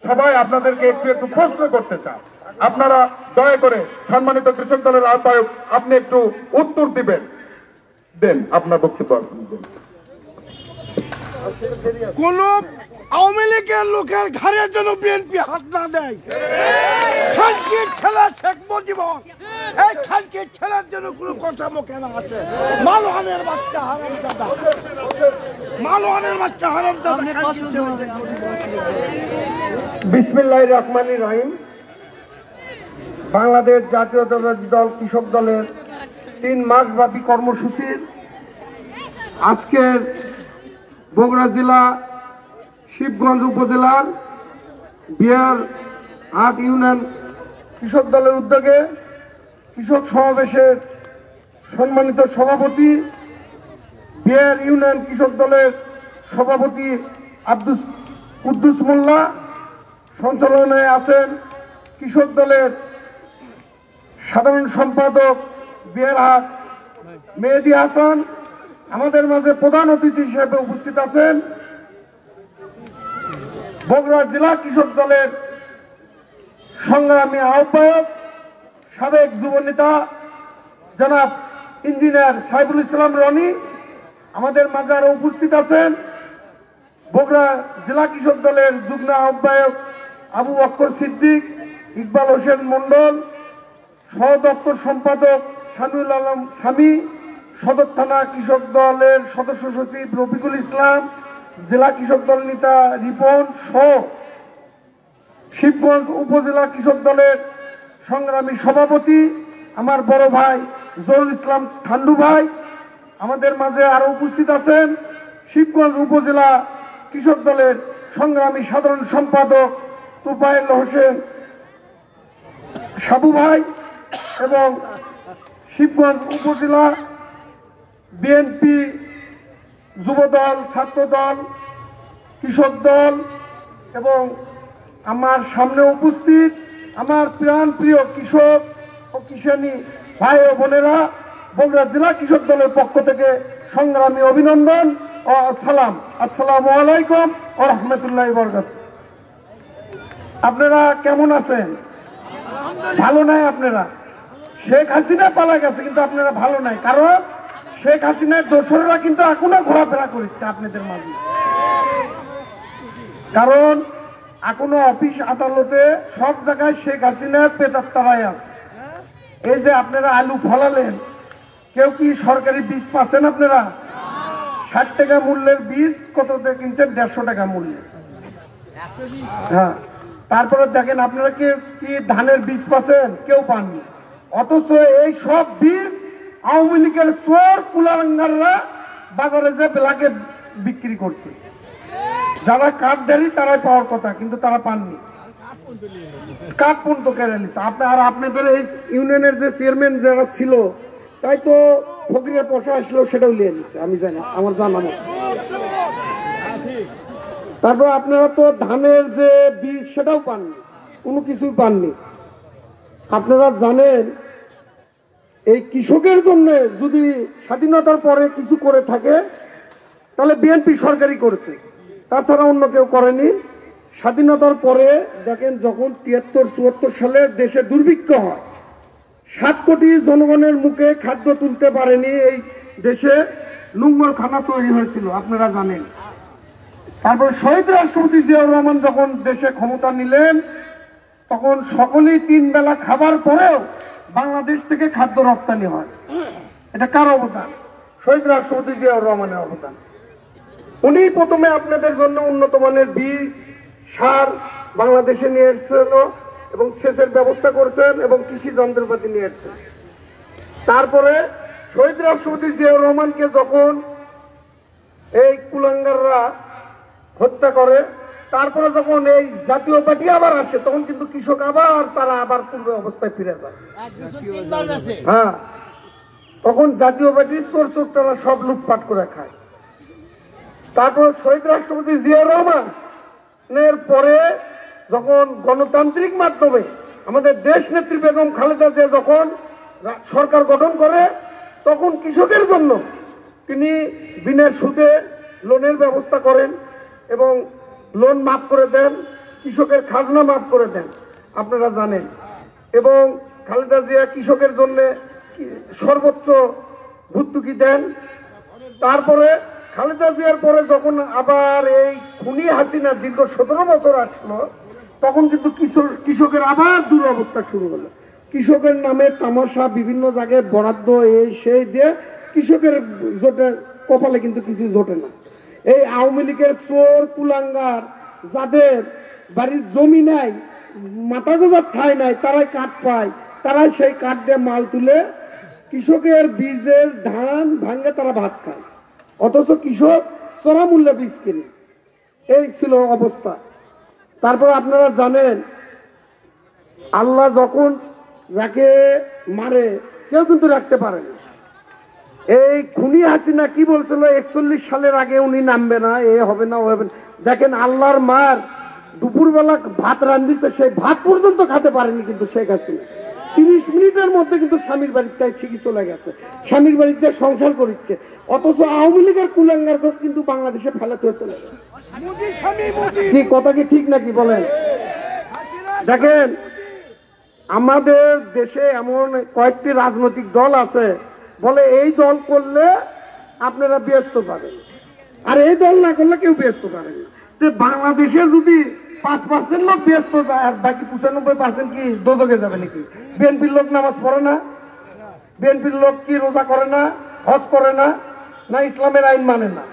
সবাই আপনাদেরকে একটু একটু প্রশ্ন করতে চান। আপনারা দয়া করে সম্মানিত কৃষক দলের আহ্বায়ক আপনি একটু উত্তর দিবেন। দেন আপনার বক্তব্য আপনি দেন। কোন আওয়ামী লীগের লোকের ঘাড়ের জন্য বিএনপি হাত না দেয়। খানকির ছেলে শেখ মুজিবুর, এই খানকির ছেলের জন্য কোন কথা মুখে না আসে। মালওয়ানের বাচ্চা হারামজাদা, মালওয়ানের বাচ্চা হারামজাদা। বিসমিল্লাহির রহমানির রহিম। বাংলাদেশ জাতীয়তাবাদী দল কৃষক দলের 3 মাসব্যাপী কর্মসূচির আজকের বগুড়া জেলা শিবগঞ্জ উপজেলার বিয়ারহাট ইউনিয়ন কৃষক দলের উদ্যোগে কৃষক সমাবেশের সম্মানিত সভাপতি, বিয়ার ইউনিয়ন কৃষক দলের সভাপতি কুদ্দুস মোল্লা, সঞ্চালনায় আছেন কৃষক দলের সাধারণ সম্পাদক বিয়ারহাট মেহেদী হাসান। আমাদের মাঝে প্রধান অতিথি হিসেবে উপস্থিত আছেন বগুড়া জেলা কৃষক দলের সংগ্রামী আহ্বায়ক সাবেক যুবনেতা জনাব ইঞ্জিনিয়ার সাইফুল ইসলাম রনি। আমাদের মাঝে আরো উপস্থিত আছেন বগুড়া জেলা কৃষক দলের যুগ্ম আহ্বায়ক আবু বকর সিদ্দিক, ইকবাল হোসেন মন্ডল, সহ দপ্তর সম্পাদক শামিউল আলম স্বামী, সদর থানা কৃষক দলের সদস্য সচিব রফিকুল ইসলাম, জেলা কৃষক দল নেতা রিপন সহ শিবগঞ্জ উপজেলা কৃষক দলের সংগ্রামী সভাপতি আমার বড় ভাই জহুরুল ইসলাম ঠান্ডু ভাই। আমাদের মাঝে আরো উপস্থিত আছেন শিবগঞ্জ উপজেলা কৃষক দলের সংগ্রামী সাধারণ সম্পাদক তোফায়েল হোসেন সাবু ভাই এবং শিবগঞ্জ উপজেলা বিএনপি যুবদল, ছাত্রদল, কৃষক দল এবং আমার সামনে উপস্থিত আমার প্রাণ প্রিয় কৃষক ও কিষানী ভাই ও বোনেরা, বগুড়া জেলা কৃষক দলের পক্ষ থেকে সংগ্রামী অভিনন্দন ও সালাম। আসসালামু আলাইকুম ওয়া রাহমাতুল্লাহি ওয়া বারাকাতুহু। আপনারা কেমন আছেন? ভালো নাই আপনারা? শেখ হাসিনা পালা গেছে কিন্তু আপনারা ভালো নাই, কারণ শেখ হাসিনার দোসররা কিন্তু এখনো ঘোরাফেরা করছে আপনাদের মাঝে। কারণ এখনো অফিস আদালতে সব জায়গায় শেখ হাসিনার পেতাত্তারায় আছে। এই যে আপনারা আলু ফলালেন, কেউ কি সরকারি বীজ পাচ্ছেন? আপনারা 60 টাকা মূল্যের বীজ কততে কিনছেন? 150 টাকা মূল্যে। হ্যাঁ, তারপরে দেখেন আপনারা কি ধানের বীজ পাচ্ছেন? কেউ পাননি। অথচ এই সব বীজ আওয়ামী লীগের চোর কুলাঙ্গাররা বাজারে যে ব্ল্যাকে বিক্রি করছে। যারা কাঠদারি তারাই পাওয়ার কথা, কিন্তু তারা পাননি। কাঠ পর্যন্ত কেড়ে নিচ্ছে। আর আপনাদের এই ইউনিয়নের যে চেয়ারম্যান যারা ছিল, তাই তো ফকিরের পয়সা আসলো সেটাও নিয়ে নিচ্ছে, আমি জানি, আমার জানা মতো। তারপর আপনারা তো ধানের যে বীজ সেটাও পাননি, কোনো কিছুই পাননি। আপনারা জানেন এই কৃষকের জন্য যদি স্বাধীনতার পরে কিছু করে থাকে তাহলে বিএনপি সরকারই করেছে, তাছাড়া অন্য কেউ করেনি। স্বাধীনতার পরে দেখেন যখন 73-74 সালে দেশে দুর্ভিক্ষ হয়, 7 কোটি জনগণের মুখে খাদ্য তুলতে পারেনি, এই দেশে লুঙ্গর খানা তৈরি হয়েছিল, আপনারা জানেন। তারপর শহীদ রাষ্ট্রপতি জিয়াউর রহমান যখন দেশে ক্ষমতা নিলেন, তখন সকলেই 3 বেলা খাবার পরেও বাংলাদেশ থেকে খাদ্য রপ্তানি হয়। এটা কার অবদান? শহীদ রাষ্ট্রপতি জিয়াউর রহমানের অবদান। উনি প্রথমে আপনাদের জন্য উন্নত মানের বীজ, সার বাংলাদেশে নিয়ে এসেছিল এবং সেচের ব্যবস্থা করছেন এবং কৃষি যন্ত্রপাতি নিয়ে এসেছেন। তারপরে শহীদ রাষ্ট্রপতি জিয়াউর রহমানকে যখন এই কুলাঙ্গাররা হত্যা করে, তারপরে যখন এই জাতীয় পার্টি আবার আসে, তখন কিন্তু কৃষক তারা আবার পূর্ব অবস্থায় ফিরে যায়। হ্যাঁ, তখন জাতীয় পার্টির চোরটারা সব লুটপাট করে খায়। তারপর শহীদ রাষ্ট্রপতি জিয়াউর রহমানের পরে যখন গণতান্ত্রিক মাধ্যমে আমাদের দেশ নেত্রী বেগম খালেদা জিয়া যখন সরকার গঠন করে, তখন কৃষকের জন্য তিনি বিনা সুদে লোনের ব্যবস্থা করেন এবং লোন মাফ করে দেন, কৃষকের খাজনা মাফ করে দেন, আপনারা জানেন। এবং খালেদা জিয়া কৃষকের জন্য সর্বোচ্চ ভর্তুকি দেন। তারপরে খালেদা জিয়ার পরে যখন আবার এই খুনি হাসিনা দীর্ঘ 17 বছর আসলো, তখন কিন্তু কৃষকের আবার দুরবস্থা শুরু হলো। কৃষকের নামে তামাশা, বিভিন্ন জায়গায় বরাদ্দ এই সেই দিয়ে কৃষকের জোটে কপালে কিন্তু কিছু জোটে না। এই আওয়ামী লীগের চোর কুলাঙ্গার যাদের বাড়ির জমি নাই, মাথা গোজার ঠাঁই নাই, তারাই কাঠ পায়, তারাই সেই কাঠ দিয়ে মাল তুলে কৃষকের বীজের ধান ভাঙ্গে তারা ভাত খায়, অথচ কৃষক চড়া মূল্যে বীজ কিনে। এই ছিল অবস্থা। তারপর আপনারা জানেন, আল্লাহ যখন যাকে মারে কেউ কিন্তু রাখতে পারে না। এই খুনি হাসিনা কি বলছিল, 41 সালের আগে উনি নামবে না, এ হবে না, ও হবে না। দেখেন আল্লাহর মার দুপুরবেলা ভাত রান্ধিছে, সেই ভাত পর্যন্ত খেতে পারেনি কিন্তু শেখ হাসিনা। 30 মিনিটের মধ্যে কিন্তু স্বামীর বাড়িতে ঠিকই চলে গেছে, স্বামীর বাড়িতে সংসার করছে। অথচ আওয়ামী লীগের কুলাঙ্গার কিন্তু বাংলাদেশে ফেলাতে চলে গেছে। কি কথা কি ঠিক নাকি বলেন? দেখেন আমাদের দেশে এমন কয়েকটি রাজনৈতিক দল আছে, বলে এই দল করলে আপনারা ব্যস্ত পাবেন, আর এই দল না করলে কেউ ব্যস্ত পাবেন না। বাংলাদেশে যদি 5% লোক ব্যস্ত যায়, আর বাকি 95% কি দোজখে যাবে নাকি? বিএনপির লোক নামাজ পড়ে না, বিএনপির লোক কি রোজা করে না, হজ করে না, না ইসলামের আইন মানে না।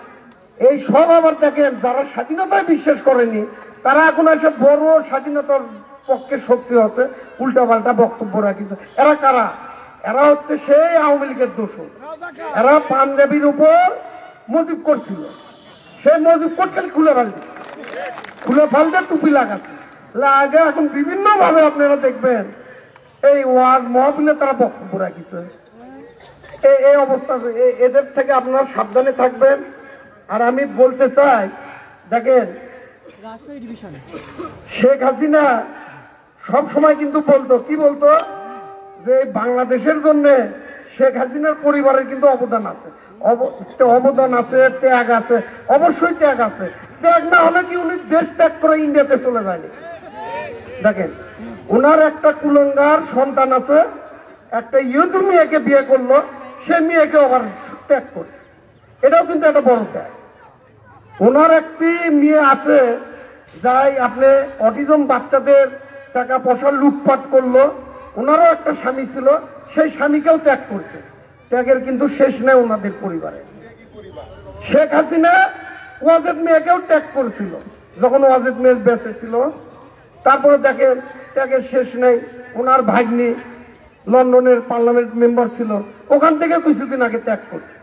এই সব আবার দেখেন যারা স্বাধীনতায় বিশ্বাস করেনি, তারা এখন এসে বড় স্বাধীনতার পক্ষে শক্তি আছে, উল্টাপাল্টা বক্তব্য রাখিছে। এরা কারা? এরা হচ্ছে সেই আওয়ামী লীগের দোষর। এরা পাঞ্জাবির উপর মজিব করছিল, সেই মজিব করতে খুলে ফালতে টুপি লাগাচ্ছে লাগে। এখন বিভিন্ন ভাবে আপনারা দেখবেন এই ওয়াজ মহফিলে তারা বক্তব্য রাখিছে। এই অবস্থা, এদের থেকে আপনারা সাবধানে থাকবেন। আর আমি বলতে চাই, দেখেন শেখ হাসিনা সব সময় কিন্তু বলতো, কি বলতো, যে বাংলাদেশের জন্য শেখ হাসিনার পরিবারের কিন্তু অবদান আছে, অবদান আছে, ত্যাগ আছে, অবশ্যই ত্যাগ আছে। ত্যাগ না হলে কি উনি দেশ ত্যাগ করে ইন্ডিয়াতে চলে যায়নি? দেখেন ওনার একটা কুলাঙ্গার সন্তান আছে, একটা ইহুদি মেয়েকে বিয়ে করলো, সে মেয়েকে আবার ত্যাগ করছে, এটাও কিন্তু একটা বড় ত্যাগ। ওনার একটি মেয়ে আছে, যাই আপনি অটিজম বাচ্চাদের টাকা পয়সা লুটপাট করলো, ওনারও একটা স্বামী ছিল, সেই স্বামীকেও ত্যাগ করছে। ত্যাগের কিন্তু শেষ নেই ওনাদের পরিবারে। শেখ হাসিনা ওয়াজেদ মেয়েকেও ত্যাগ করেছিল যখন ওয়াজেদ মেয়ে বেঁচে ছিল। তারপরে দেখেন ত্যাগের শেষ নেই। ওনার ভাগ্নি লন্ডনের পার্লামেন্ট মেম্বার ছিল, ওখান থেকে কিছুদিন আগে ত্যাগ করছে,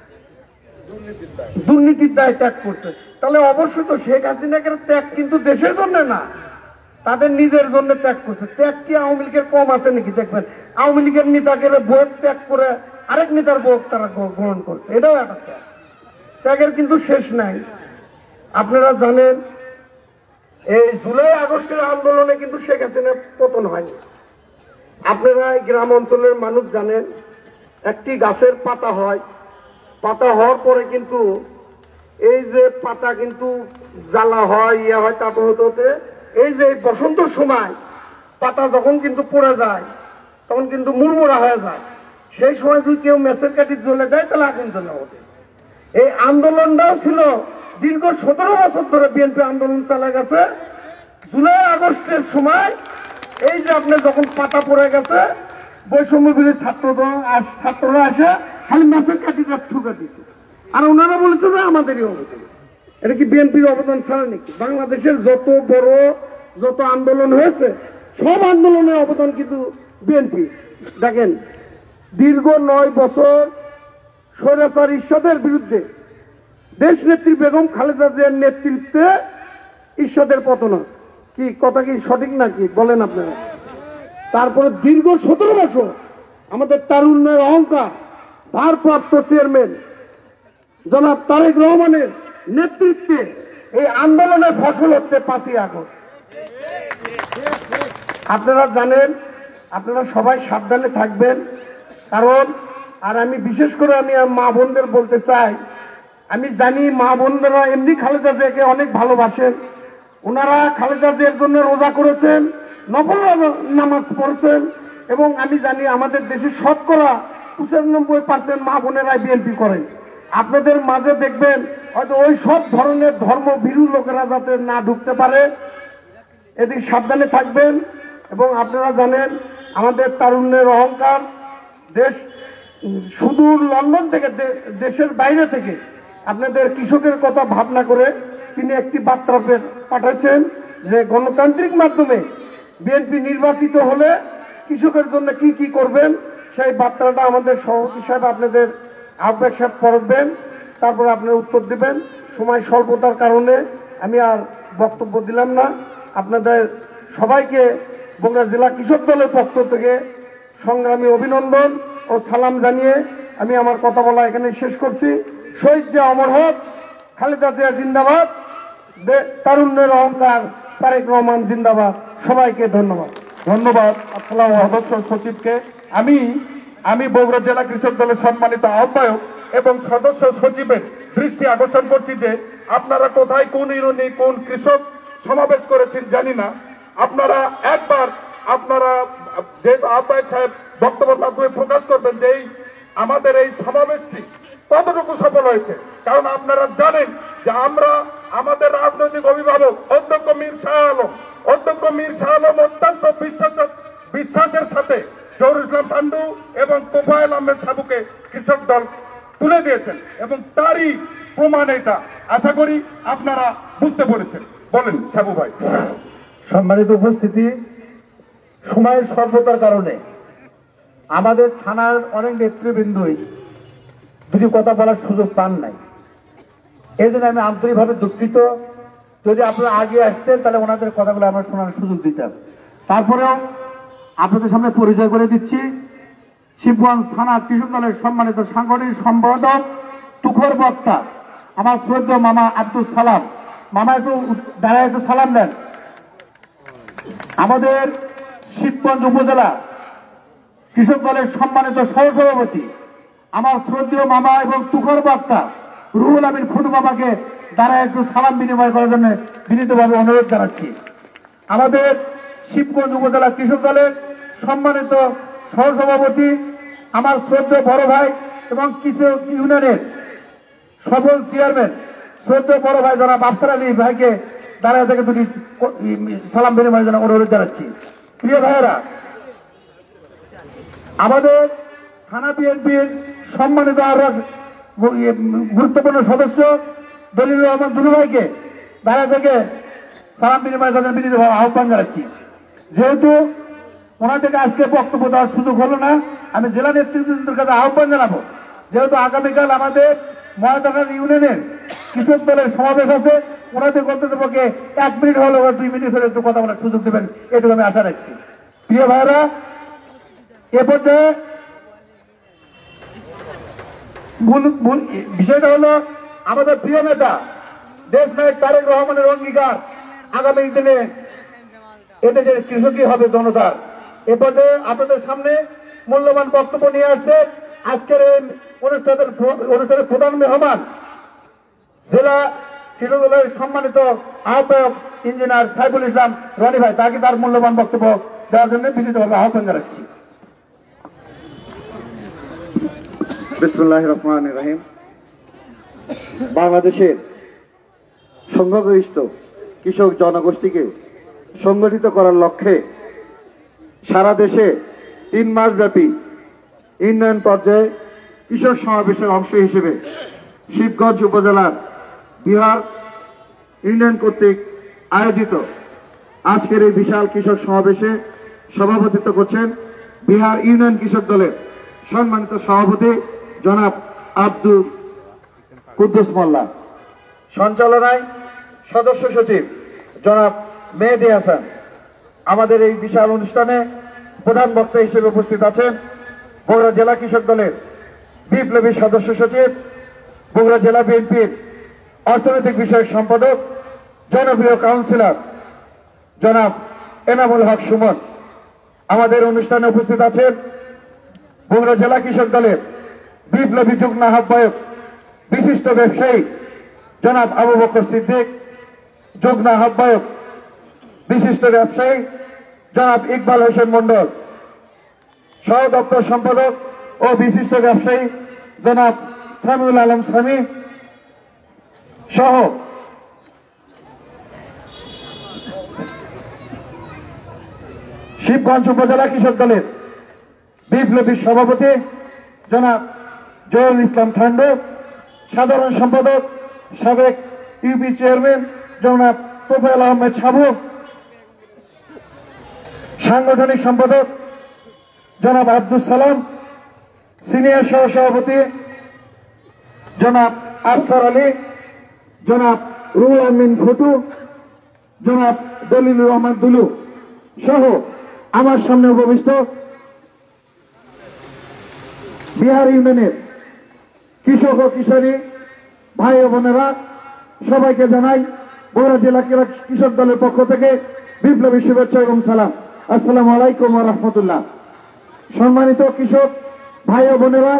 দুর্নীতির দায় ত্যাগ করছে। তাহলে অবশ্যই তো শেখ হাসিনাকে ত্যাগ কিন্তু দেশের জন্য না, তাদের নিজের জন্য ত্যাগ করছে। ত্যাগ কি আওয়ামী লীগের কম আছে নাকি? দেখবেন আওয়ামী লীগের নেতাকে ভোট ত্যাগ করে আরেক নেতার ভোট তারা গ্রহণ করছে, এটাও একটা ত্যাগ। ত্যাগের কিন্তু শেষ নাই। আপনারা জানেন এই জুলাই আগস্টের আন্দোলনে কিন্তু শেখ হাসিনা পতন হয়নি। আপনারা এই গ্রাম অঞ্চলের মানুষ জানেন, একটি গাছের পাতা হয়, পাতা হওয়ার পরে কিন্তু এই যে পাতা কিন্তু জ্বালা হয়, ইয়ে হয়, তারপর হতে হতে এই যে বসন্তর সময় পাতা যখন কিন্তু পড়ে যায়, তখন কিন্তু মুড়মুড়া হয়ে যায়। সেই সময় যদি কেউ মেসের কাঠি জ্বলে দেয়, তাহলে আগুন জ্বলে ওঠে। এই আন্দোলনটাও ছিল দীর্ঘ 17 বছর ধরে বিএনপি আন্দোলন চালা গেছে। জুলাই আগস্টের সময় এই যে আপনি যখন পাতা পড়ে গেছে, বৈষম্য বিরোধী ছাত্ররা আসে খালি মেসের কাঠিটা ঠুকে দিচ্ছে, আর ওনারা বলেছে যে আমাদেরই অবদান। এটা কি বিএনপির অবদান ছাড়া নাকি? বাংলাদেশের যত বড় যত আন্দোলন হয়েছে, সব আন্দোলনের অবদান কিন্তু বিএনপি। দেখেন দীর্ঘ 9 বছর স্বৈরাচার ইরশাদের বিরুদ্ধে দেশ নেত্রী বেগম খালেদা জিয়ার নেতৃত্বে ইরশাদের পতন হয়। কি কথা কি সঠিক নাকি বলেন আপনারা? তারপরে দীর্ঘ 17 বছর আমাদের তারুণ্যের অহংকার ভারপ্রাপ্ত চেয়ারম্যান জনাব তারেক রহমানের নেতৃত্বে এই আন্দোলনের ফসল হচ্ছে 5ই আগস্ট। আপনারা জানেন, আপনারা সবাই সাবধানে থাকবেন। কারণ আর আমি বিশেষ করে আমি মা বোনদের বলতে চাই, আমি জানি মা বোনরা এমনি খালেদা জিয়াকে অনেক ভালোবাসেন। ওনারা খালেদা জিয়ার জন্য রোজা করেছেন, নফল নামাজ পড়েছেন, এবং আমি জানি আমাদের দেশে শতকরা 95% মা বোনেরাই বিএনপি করেন। আপনাদের মাঝে দেখবেন হয়তো ওই সব ধরনের ধর্মভীরু লোকেরা যাতে না ঢুকতে পারে, এদিকে সাবধানে থাকবেন। এবং আপনারা জানেন আমাদের তারুণ্যের অহংকার দেশ সুদূর লন্ডন থেকে, দেশের বাইরে থেকে আপনাদের কৃষকের কথা ভাবনা করে তিনি একটি বার্তা পাঠাচ্ছেন যে গণতান্ত্রিক মাধ্যমে বিএনপি নির্বাচিত হলে কৃষকের জন্য কি কি করবেন, সেই বার্তাটা আমাদের সভাপতি সাহেব আপনাদের আহ্বায়ক সাহেব পড়বেন, তারপরে আপনারা উত্তর দিবেন। সময় স্বল্পতার কারণে আমি আর বক্তব্য দিলাম না। আপনাদের সবাইকে বগুড়া জেলা কৃষক দলের পক্ষ থেকে সংগ্রামী অভিনন্দন ও সালাম জানিয়ে আমি আমার কথা বলা এখানে শেষ করছি। শহীদ জিয়া অমর হোক, খালেদা জিয়া জিন্দাবাদ, তারুণ্যের অহংকার তারেক রহমান জিন্দাবাদ। সবাইকে ধন্যবাদ। ধন্যবাদ আসসালাম সদস্য সচিবকে। আমি বগুড়া জেলা কৃষক দলের সম্মানিত আহ্বায়ক এবং সদস্য সচিবের দৃষ্টি আকর্ষণ করছি যে আপনারা কোথায় কোন ইউনিয়নে কোন কৃষক সমাবেশ করেছেন জানি না। আপনারা একবার যেহেতু আহ্বায়ক সাহেব বক্তব্যের মাধ্যমে প্রকাশ করবেন যে আমাদের এই সমাবেশটি কতটুকু সফল হয়েছে। কারণ আপনারা জানেন যে আমরা আমাদের রাজনৈতিক অভিভাবক অধ্যক্ষ মীর শাহ আলম অত্যন্ত বিশ্বাসের সাথে জহুরুল ইসলাম ঠান্ডু এবং তোফায়েল আহমেদ সাবুকে কৃষক দল তুলে দিয়েছেন এবং তারই প্রমাণ এটা। আশা করি আপনারা বুঝতে পেরেছেন। বলেন সাবু ভাই। সম্মানিত উপস্থিতি, সময়ের স্বল্পতার কারণে আমাদের থানার অনেক নেতৃবৃন্দই দুটি কথা বলার সুযোগ পান নাই। এই জন্য আমি আন্তরিকভাবে দুঃখিত। যদি আপনারা আগে আসতেন তাহলে ওনাদের কথাগুলো আমরা শোনার সুযোগ দিতাম। তারপরেও আপনাদের সামনে পরিচয় করে দিচ্ছি, শিবগঞ্জ থানা কৃষক দলের সম্মানিত সাংগঠনিক সম্পাদক তুখর বক্তা আমার শ্রদ্ধেয় মামা আব্দুল সালাম। মামা একটু দাঁড়ায় একটু সালাম দেন। আমাদের শিবগঞ্জ উপজেলা কৃষক দলের সম্মানিত সহসভাপতি আমার শ্রদ্ধেয় মামা এবং তুখর বক্তা রুহুল আমিন ফুটু বাবাকে দ্বারা একটু সালাম বিনিময় করার জন্য বিনীতভাবে অনুরোধ জানাচ্ছি। আমাদের শিবগঞ্জ উপজেলা কৃষক দলের সম্মানিত সহসভাপতি আমার শ্রদ্ধেয় বড় ভাই এবং কৃষক ইউনিয়নের সফল চেয়ারম্যান শ্রদ্ধেয় বড় ভাই জনাব আফসার আলী ভাইকে দাঁড়ায় থেকে দুটি সালাম বিনিময়ের জন্য অনুরোধ জানাচ্ছি। প্রিয় ভাইয়েরা, আমাদের থানা বিএনপির সম্মানিত আরো গুরুত্বপূর্ণ সদস্য দলিল রহমান দুলু ভাইকে দাঁড়া থেকে সালাম বিনিময়ের জন্য বিনীতভাবে আহ্বান জানাচ্ছি। যেহেতু ওনার থেকে আজকে বক্তব্য দেওয়ার সুযোগ হলো না, আমি জেলা নেতৃবৃন্দের কাছে আহ্বান জানাবো, যেহেতু আগামীকাল আমাদের মহাদানার ইউনিয়নের কৃষক দলের সমাবেশ আছে, ওনাদের কর্তৃপক্ষে 1 মিনিট হলে 2 মিনিট হলে একটু কথা বলার সুযোগ দেবেন, এটুকু আমি আশা রাখছি। প্রিয় ভাইরা, এ পর্যায়ে বিষয়টা হলো আমাদের প্রিয় নেতা দেশ নায়ক তারেক রহমানের অঙ্গীকার আগামী দিনে এদেশের কৃষকই হবে জনতার। এ পর্যায়ে আপনাদের সামনে মূল্যবান বক্তব্য নিয়ে আসছে আজকের এই অনুষ্ঠানের প্রধান মেহমান জেলা কৃষক দলের সম্মানিত আহ্বায়ক ইঞ্জিনিয়ার সাইফুল ইসলাম রনি ভাই। তাকে তার মূল্যবান বক্তব্য দেওয়ার জন্য বিনীতভাবে আহ্বান জানাচ্ছি। বিসমিল্লাহির রহমানির রহিম। বাংলাদেশের সংখ্যাগরিষ্ঠ কৃষক জনগোষ্ঠীকে সংগঠিত করার লক্ষ্যে সারা দেশে 3 মাস ব্যাপী ইউনিয়ন পর্যায়ে কৃষক সমাবেশের অংশ হিসেবে শিবগঞ্জ উপজেলার বিহার ইউনিয়ন কর্তৃক আয়োজিত আজকের এই বিশাল কৃষক সমাবেশে সভাপতিত্ব করছেন বিহার ইউনিয়ন কৃষক দলের সম্মানিত সভাপতি জনাব আব্দুল কুদ্দুস মোল্লা, সঞ্চালনায় সদস্য সচিব জনাব মেহেদী হাসান। আমাদের এই বিশাল অনুষ্ঠানে প্রধান বক্তা হিসেবে উপস্থিত আছেন বগুড়া জেলা কৃষক দলের বিপ্লবী সদস্য সচিব, বগুড়া জেলা বিএনপির অর্থনৈতিক বিষয়ক সম্পাদক, জনপ্রিয় কাউন্সিলর জনাব এনামুল হক সুমন। আমাদের অনুষ্ঠানে উপস্থিত আছেন বগুড়া জেলা কৃষক দলের বিপ্লবী যুগ্ম আহ্বায়ক, বিশিষ্ট ব্যবসায়ী জনাব আবু বকর সিদ্দিক, যুগ্ম আহ্বায়ক বিশিষ্ট ব্যবসায়ী জনাব ইকবাল হোসেন মন্ডল, সহ দপ্তর সম্পাদক ও বিশিষ্ট ব্যবসায়ী জনাব সামিউল আলম সামি সহ শিবগঞ্জ উপজেলা কৃষক দলের বিপ্লবী সভাপতি জনাব জহুরুল ইসলাম ঠান্ডু, সাধারণ সম্পাদক সাবেক ইউপি চেয়ারম্যান জনাব তোফায়েল আহমেদ সাবু, সাংগঠনিক সম্পাদক জনাব আব্দুল সালাম, সিনিয়র সহ সভাপতি জনাব আফসার আলী, জনাব রুহুল আমিন ফুটু, জনাব দলিলুর রহমান দুলু সহ আমার সামনে উপবিষ্ট বিহার ইউনিয়নের কৃষক ও কিশোরী ভাই ও বোনেরা, সবাইকে জানাই বগুড়া জেলা কৃষক দলের পক্ষ থেকে বিপ্লবী শুভেচ্ছা এবং সালাম। আসসালামু আলাইকুম ওয়া রাহমাতুল্লাহ। সম্মানিত কৃষক ভাই ও বোনেরা,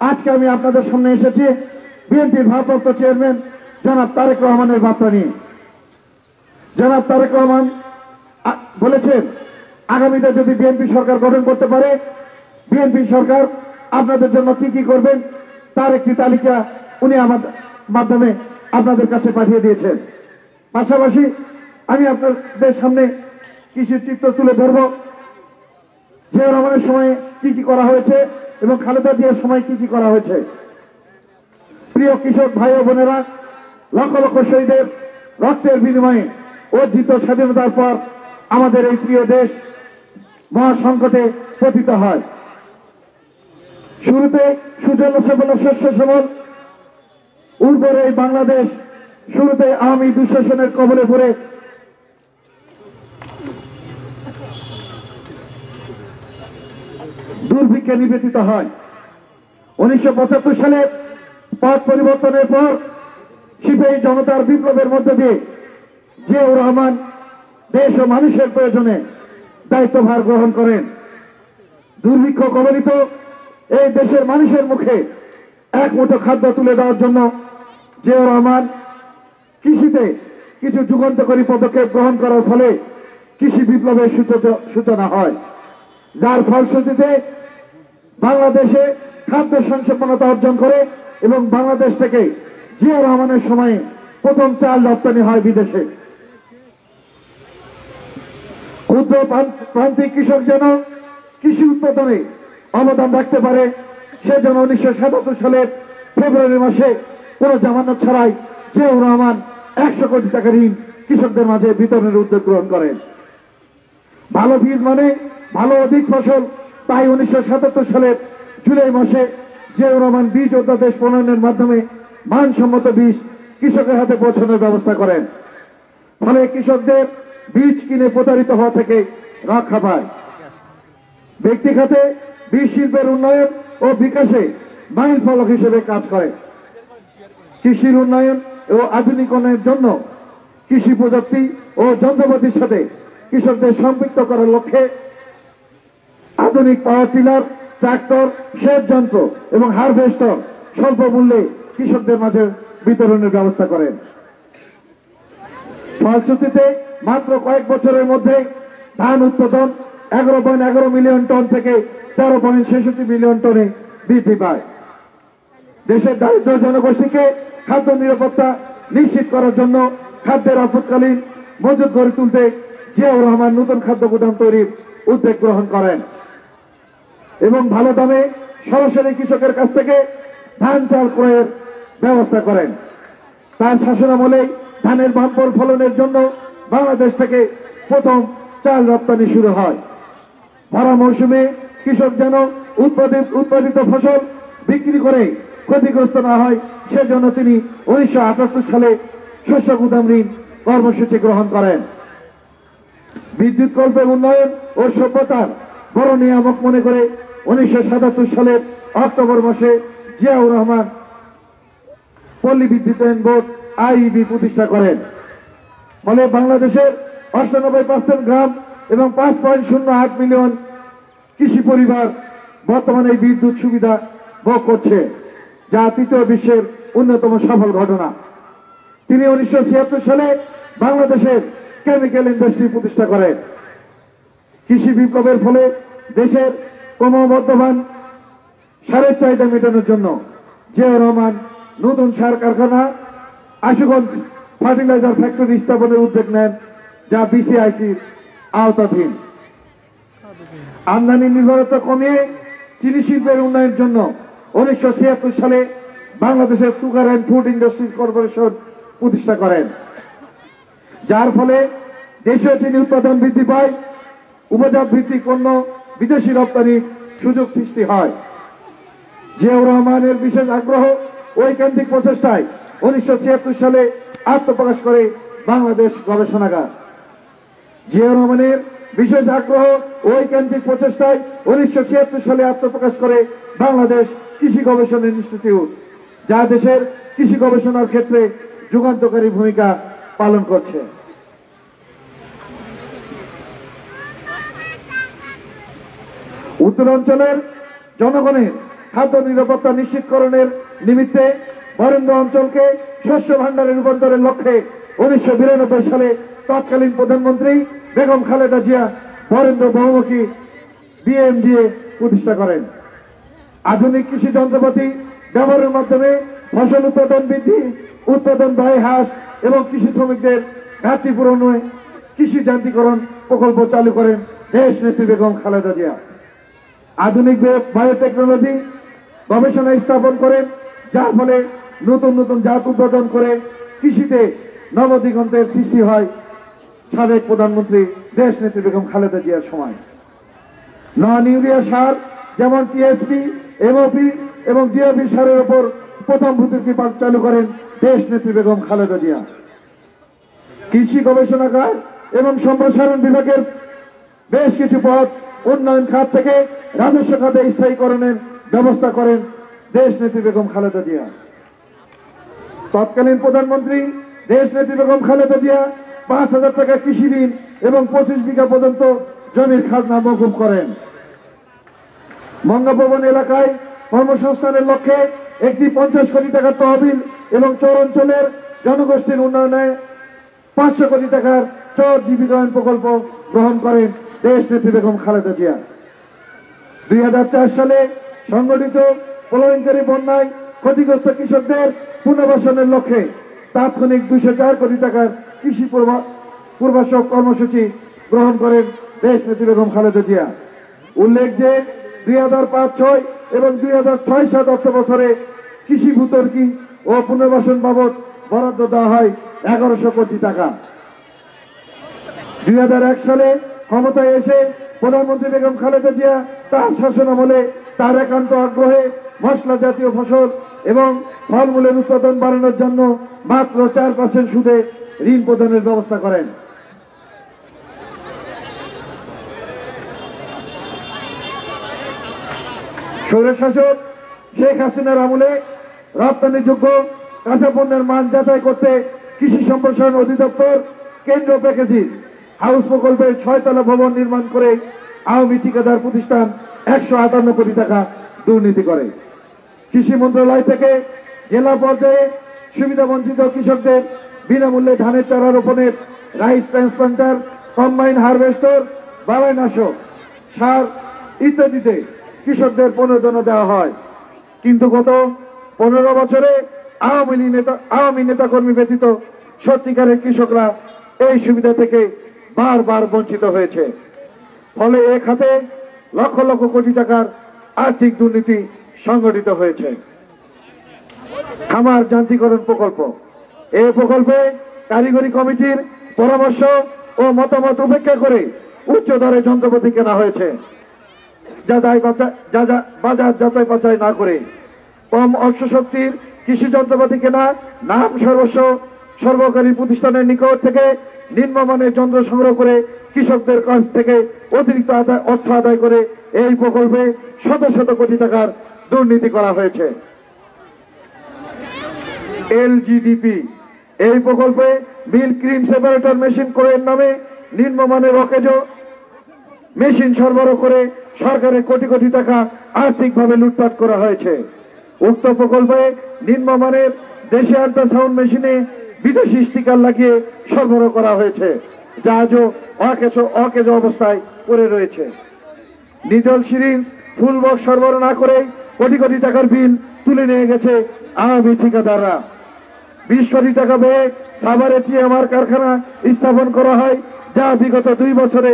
আজকে আমি আপনাদের সামনে এসেছি বিএনপির ভারপ্রাপ্ত চেয়ারম্যান জনাব তারেক রহমানের বার্তা নিয়ে। জনাব তারেক রহমান বলেছেন, আগামীতে যদি বিএনপি সরকার গঠন করতে পারে, বিএনপি সরকার আপনাদের জন্য কি কি করবেন তার একটি তালিকা উনি আমাদের মাধ্যমে আপনাদের কাছে পাঠিয়ে দিয়েছেন। পাশাপাশি আমি আপনাদের সামনে কিছু চিত্র তুলে ধরব, জিয়াউর রহমানের সময়ে কি কি করা হয়েছে এবং খালেদা জিয়ার সময় কি কি করা হয়েছে। প্রিয় কৃষক ভাই ও বোনেরা, লক্ষ লক্ষ শহীদের রক্তের বিনিময়ে অর্জিত স্বাধীনতার পর আমাদের এই প্রিয় দেশ মহাসংকটে পতিত হয়। শুরুতে সুজল সবল শস্য শ্যামল উর্বর এই বাংলাদেশ শুরুতে আওয়ামী দুঃশাসনের কবলে পড়ে দুর্ভিক্ষে নিবেদিত হয়। 1975 সালে পথ পরিবর্তনের পর সিপাহী জনতার বিপ্লবের মধ্য দিয়ে জিয়াউর রহমান দেশ ও মানুষের প্রয়োজনে দায়িত্বভার গ্রহণ করেন। দুর্ভিক্ষ কবলিত এই দেশের মানুষের মুখে এক মুঠো খাদ্য তুলে দেওয়ার জন্য জিয়াউর রহমান কৃষিতে কিছু যুগান্তকারী পদক্ষেপ গ্রহণ করার ফলে কৃষি বিপ্লবের সূচনা হয়, যার ফলশ্রুতিতে বাংলাদেশে খাদ্য সংসম্পন্নতা অর্জন করে এবং বাংলাদেশ থেকে জিয়াউর রহমানের সময়ে প্রথম চাল রপ্তানি হয় বিদেশে। ক্ষুদ্র প্রান্তিক কৃষক যেন কৃষি উৎপাদনে অবদান রাখতে পারে, সেজন্য 1977 সালের ফেব্রুয়ারি মাসে কোনো জামানত ছাড়াই জিয়াউর রহমান 100 কোটি টাকা ঋণ কৃষকদের মাঝে বিতরণের উদ্যোগ গ্রহণ করেন। ভালো বীজ মানে ভালো অধিক ফসল, তাই 1977 সালের জুলাই মাসে জিয়াউর রহমান বীজ অধ্যাদেশ প্রণয়নের মাধ্যমে মানসম্মত বীজ কৃষকের হাতে পৌঁছানোর ব্যবস্থা করেন। ফলে কৃষকদের বীজ কিনে প্রতারিত হওয়া থেকে রক্ষা পায়। ব্যক্তি খাতে বীজ শিল্পের উন্নয়ন ও বিকাশে মাইল ফলক হিসেবে কাজ করে। কৃষির উন্নয়ন ও আধুনিকরণের জন্য কৃষি প্রযুক্তি ও যন্ত্রপাতির সাথে কৃষকদের সম্পৃক্ত করার লক্ষ্যে আধুনিক পাওয়ার টিলার, ট্রাক্টর, সেচ যন্ত্র এবং হারভেস্টর স্বল্প মূল্যে কৃষকদের মাঝে বিতরণের ব্যবস্থা করেন। ফলশ্রুতিতে মাত্র কয়েক বছরের মধ্যে ধান উৎপাদন 11.11 মিলিয়ন টন থেকে 13.66 মিলিয়ন টনে বৃদ্ধি পায়। দেশের দারিদ্র জনগোষ্ঠীকে খাদ্য নিরাপত্তা নিশ্চিত করার জন্য খাদ্যের আপৎকালীন মজুত গড়ে তুলতে জিয়াউর রহমান নতুন খাদ্য গুদাম তৈরির উদ্যোগ গ্রহণ করেন এবং ভালো দামে সরাসরি কৃষকের কাছ থেকে ধান চাল ক্রয়ের ব্যবস্থা করেন। তার শাসনামলে ধানের বাম্পার ফলনের জন্য বাংলাদেশ থেকে প্রথম চাল রপ্তানি শুরু হয়। ভরা মৌসুমে কৃষক যেন উৎপাদিত ফসল বিক্রি করে ক্ষতিগ্রস্ত না হয় সেজন্য তিনি 1978 সালে শস্য গুদাম ঋণ কর্মসূচি গ্রহণ করেন। বিদ্যুৎ কল্পের উন্নয়ন ও সভ্যতার বড় নিয়ামক মনে করে 1977 সালের অক্টোবর মাসে জিয়াউর রহমান পল্লী বিদ্যুতায়ন বোর্ড আইইবি প্রতিষ্ঠা করেন। ফলে বাংলাদেশের 98% গ্রাম এবং 5.08 মিলিয়ন কৃষি পরিবার বর্তমানে এই বিদ্যুৎ সুবিধা ভোগ করছে, যা তৃতীয় বিশ্বের অন্যতম সফল ঘটনা। তিনি 1976 সালে বাংলাদেশের কেমিক্যাল ইন্ডাস্ট্রি প্রতিষ্ঠা করেন। কৃষি বিপ্লবের ফলে দেশের ক্রমবর্ধমান সারের চাহিদা মেটানোর জন্য জিয়াউর রহমান নতুন সার কারখানা আশুগঞ্জ ফার্টিলাইজার ফ্যাক্টরি স্থাপনের উদ্যোগ নেন, যা বিসিআইসির আওতাধীন। আমদানি নির্ভরতা কমিয়ে চিনি শিল্পের উন্নয়নের জন্য 1976 সালে বাংলাদেশের sugar and food industry corporation প্রতিষ্ঠা করেন, যার ফলে দেশীয় চিনি উৎপাদন বৃদ্ধি পায়, উপজাত ভিত্তিক পণ্য বিদেশি রপ্তানির সুযোগ সৃষ্টি হয়। জিয়াউর রহমানের বিশেষ আগ্রহ ও ঐকান্তিক প্রচেষ্টায় 1976 সালে আত্মপ্রকাশ করে বাংলাদেশ গবেষণাগার। জিয়াউর রহমানের বিশেষ আগ্রহ ও ঐকান্তিক প্রচেষ্টায় 1976 সালে আত্মপ্রকাশ করে বাংলাদেশ কৃষি গবেষণা ইনস্টিটিউট, যা দেশের কৃষি গবেষণার ক্ষেত্রে যুগান্তকারী ভূমিকা পালন করছে। উত্তরাঞ্চলের জনগণের খাদ্য নিরাপত্তা নিশ্চিতকরণের নিমিত্তে বরেন্দ্র অঞ্চলকে শস্য ভাণ্ডারে রূপান্তরের লক্ষ্যে 1992 সালে তৎকালীন প্রধানমন্ত্রী বেগম খালেদা জিয়া বরেন্দ্র বহুমুখী বিএমডিএ প্রতিষ্ঠা করেন। আধুনিক কৃষি যন্ত্রপাতি ব্যবহারের মাধ্যমে ফসল উৎপাদন বৃদ্ধি, উৎপাদন ব্যয় হ্রাস এবং কৃষি শ্রমিকদের ঘাটতি পূরণে কৃষি যান্ত্রিকরণ প্রকল্প চালু করেন দেশ নেত্রী বেগম খালেদা জিয়া। আধুনিক বায়োটেকনোলজি গবেষণা স্থাপন করেন, যার ফলে নতুন নতুন জাত উৎপাদন করে কৃষিতে নবদিগন্তের সৃষ্টি হয় সাবেক প্রধানমন্ত্রী দেশ নেত্রী বেগম খালেদা জিয়ার সময়। নন ইউরিয়া সার যেমন টিএসপি, এমওপি এবং ডিএপি সারের উপর প্রথম ভর্তুকি চালু করেন দেশ নেত্রী বেগম খালেদা জিয়া। কৃষি গবেষণাগার এবং সম্প্রসারণ বিভাগের বেশ কিছু পদ উন্নয়ন খাত থেকে রাজস্ব খাতে স্থায়ীকরণের ব্যবস্থা করেন দেশ নেত্রী বেগম খালেদা জিয়া। তৎকালীন প্রধানমন্ত্রী দেশ নেত্রী বেগম খালেদা জিয়া 5,000 টাকা কৃষি ঋণ এবং 25 বিঘা পর্যন্ত জমির খাজনা মওকুফ করেন। বঙ্গভবন এলাকায় কর্মসংস্থানের লক্ষ্যে একটি 50 কোটি টাকার তহবিল এবং চর অঞ্চলের জনগোষ্ঠীর উন্নয়নে 500 কোটি টাকার চর জীবিকায়ন প্রকল্প গ্রহণ করেন দেশ নেত্রী বেগম খালেদা জিয়া। 2004 সালে সংগঠিত প্রলয়ঙ্কারী বন্যায় ক্ষতিগ্রস্ত কৃষকদের পুনর্বাসনের লক্ষ্যে তাৎক্ষণিক 204 কোটি টাকার কৃষি পূর্বাশক কর্মসূচি গ্রহণ করেন দেশ নেত্রী বেগম খালেদা জিয়া। উল্লেখ যে 2005-06 এবং 2006-07 অর্থ বছরে কৃষি ভূতর্কি ও পুনর্বাসন বাবদ বরাদ্দ দেওয়া হয় 1100 কোটি টাকা। 2001 সালে ক্ষমতায় এসে প্রধানমন্ত্রী বেগম খালেদা জিয়া তার শাসনামলে তার একান্ত আগ্রহে মশলা জাতীয় ফসল এবং ফলমূলের উৎপাদন বাড়ানোর জন্য মাত্র 4% সুদে ঋণ প্রদানের ব্যবস্থা করেন। স্বৈরশাসক শেখ হাসিনার আমলে রপ্তানিযোগ্য কাঁচা পণ্যের মান যাচাই করতে কৃষি সম্প্রসারণ অধিদপ্তর কেন্দ্রীয় প্যাকেজিং হাউস প্রকল্পের 6 তলা ভবন নির্মাণ করে আওয়ামী ঠিকাদার প্রতিষ্ঠান 158 কোটি টাকা দুর্নীতি করে। কৃষি মন্ত্রণালয় থেকে জেলা পর্যায়ে সুবিধা বঞ্চিত কৃষকদের বিনামূল্যে ধানের চারা রোপণের রাইস ট্রান্সপ্লান্টার, কম্বাইন হারভেস্টর, বালাইনাশক, সার ইত্যাদিতে কৃষকদের প্রণোদনা দেওয়া হয়। কিন্তু গত 15 বছরে আওয়ামী নেতাকর্মী ব্যতীত সত্যিকারের কৃষকরা এই সুবিধা থেকে বারবার বঞ্চিত হয়েছে। ফলে এ খাতে লক্ষ লক্ষ কোটি টাকার আর্থিক দুর্নীতি সংগঠিত হয়েছে। খামার যান্ত্রিকরণ প্রকল্প, এই প্রকল্পে কারিগরি কমিটির পরামর্শ ও মতামত উপেক্ষা করে উচ্চ দরে যন্ত্রপাতি কেনা হয়েছে। বাজার যাচাই বাছাই না করে কম অর্থশক্তির কৃষি যন্ত্রপাতি কেনা, নাম সর্বস্ব সরবরাহকারী প্রতিষ্ঠানের নিকট থেকে নিম্নমানের যন্ত্র সংগ্রহ করে কৃষকদের কাছ থেকে অতিরিক্ত অর্থ আদায় করে এই প্রকল্পে শত শত কোটি টাকার দুর্নীতি করা হয়েছে। এলজিডিপি এই প্রকল্পে মিল্ক ক্রিম সেপারেটর মেশিন ক্রয়ের নামে নিম্নমানের অকেজো মেশিন সরবরাহ করে সরকারের কোটি কোটি টাকা আর্থিকভাবে লুটপাট করা হয়েছে। উক্ত প্রকল্পে নিম্নমানের দেশি আল্ট্রাসাউন্ড মেশিনে বিদেশি স্টিকার লাগিয়ে সরবরাহ করা হয়েছে, যা আজও অকেজো অবস্থায় পড়ে রয়েছে। নিডল সিরিঞ্জ ফুল বক্স সরবরাহ না করে কোটি কোটি টাকার বিল তুলে নিয়ে গেছে আওয়ামী ঠিকাদাররা। 20 কোটি টাকা ব্যয়ে সাভারে টিএমআর কারখানা স্থাপন করা হয়, যা বিগত 2 বছরে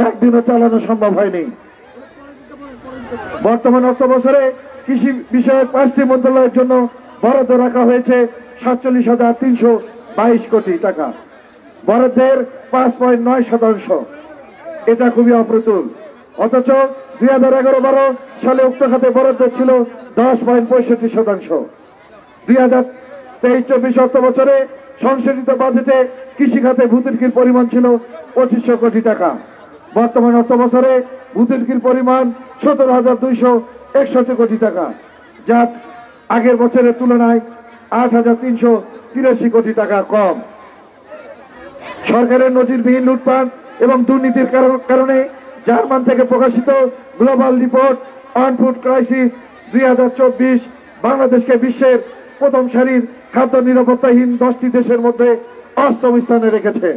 একদিনও চালানো সম্ভব হয়নি। বর্তমান অর্থ বছরে কৃষি বিষয়ক 5টি মন্ত্রণালয়ের জন্য বরাদ্দ রাখা হয়েছে 47,322 কোটি টাকা, বরাদ্দের 5.9%। এটা খুবই অপ্রতুল। অথচ 2011-12 সালে উক্ত খাতে বরাদ্দ ছিল 10.65%। 2023-24 অর্থ বছরে সংশোধিত বাজেটে কৃষি খাতে ভূতুর্কির পরিমাণ ছিল 2500 কোটি টাকা। বর্তমান অর্থ বছরে ভূতুর্কির পরিমাণ 17,261 কোটি টাকা, যা আগের বছরের তুলনায় 8,383 কোটি টাকা কম। সরকারের নজিরবিহীন লুটপাট এবং দুর্নীতির কারণে জার্মান থেকে প্রকাশিত global report on food crisis 2024 বাংলাদেশকে বিশ্বের প্রথম সারির খাদ্য নিরাপত্তাহীন 10টি দেশের মধ্যে 8ম স্থানে রেখেছে।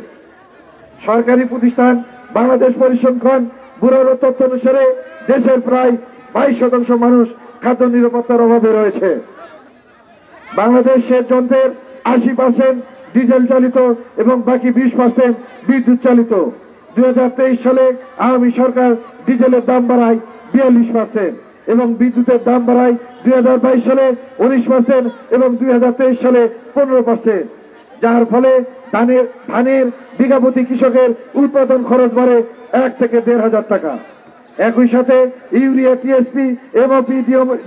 সরকারি প্রতিষ্ঠান বাংলাদেশ পরিসংখ্যান ব্যুরোর তথ্য অনুসারে দেশের প্রায় 22% মানুষ খাদ্য নিরাপত্তার অভাবে রয়েছে। বাংলাদেশ সেচ যন্ত্রের 80% ডিজেল চালিত এবং বাকি 20% বিদ্যুৎ চালিত। 2023 সালে আওয়ামী সরকার ডিজেলের দাম বাড়ায় 42% এবং বিদ্যুতের দাম বাড়ায় 2022 সালে 19% এবং 2023 সালে 15%, যার ফলে ধানের বিঘাপ্রতি কৃষকের উৎপাদন খরচ বাড়ে 1 থেকে 1,500 টাকা। একই সাথে ইউরিয়া, টিএসপি, এমওপি,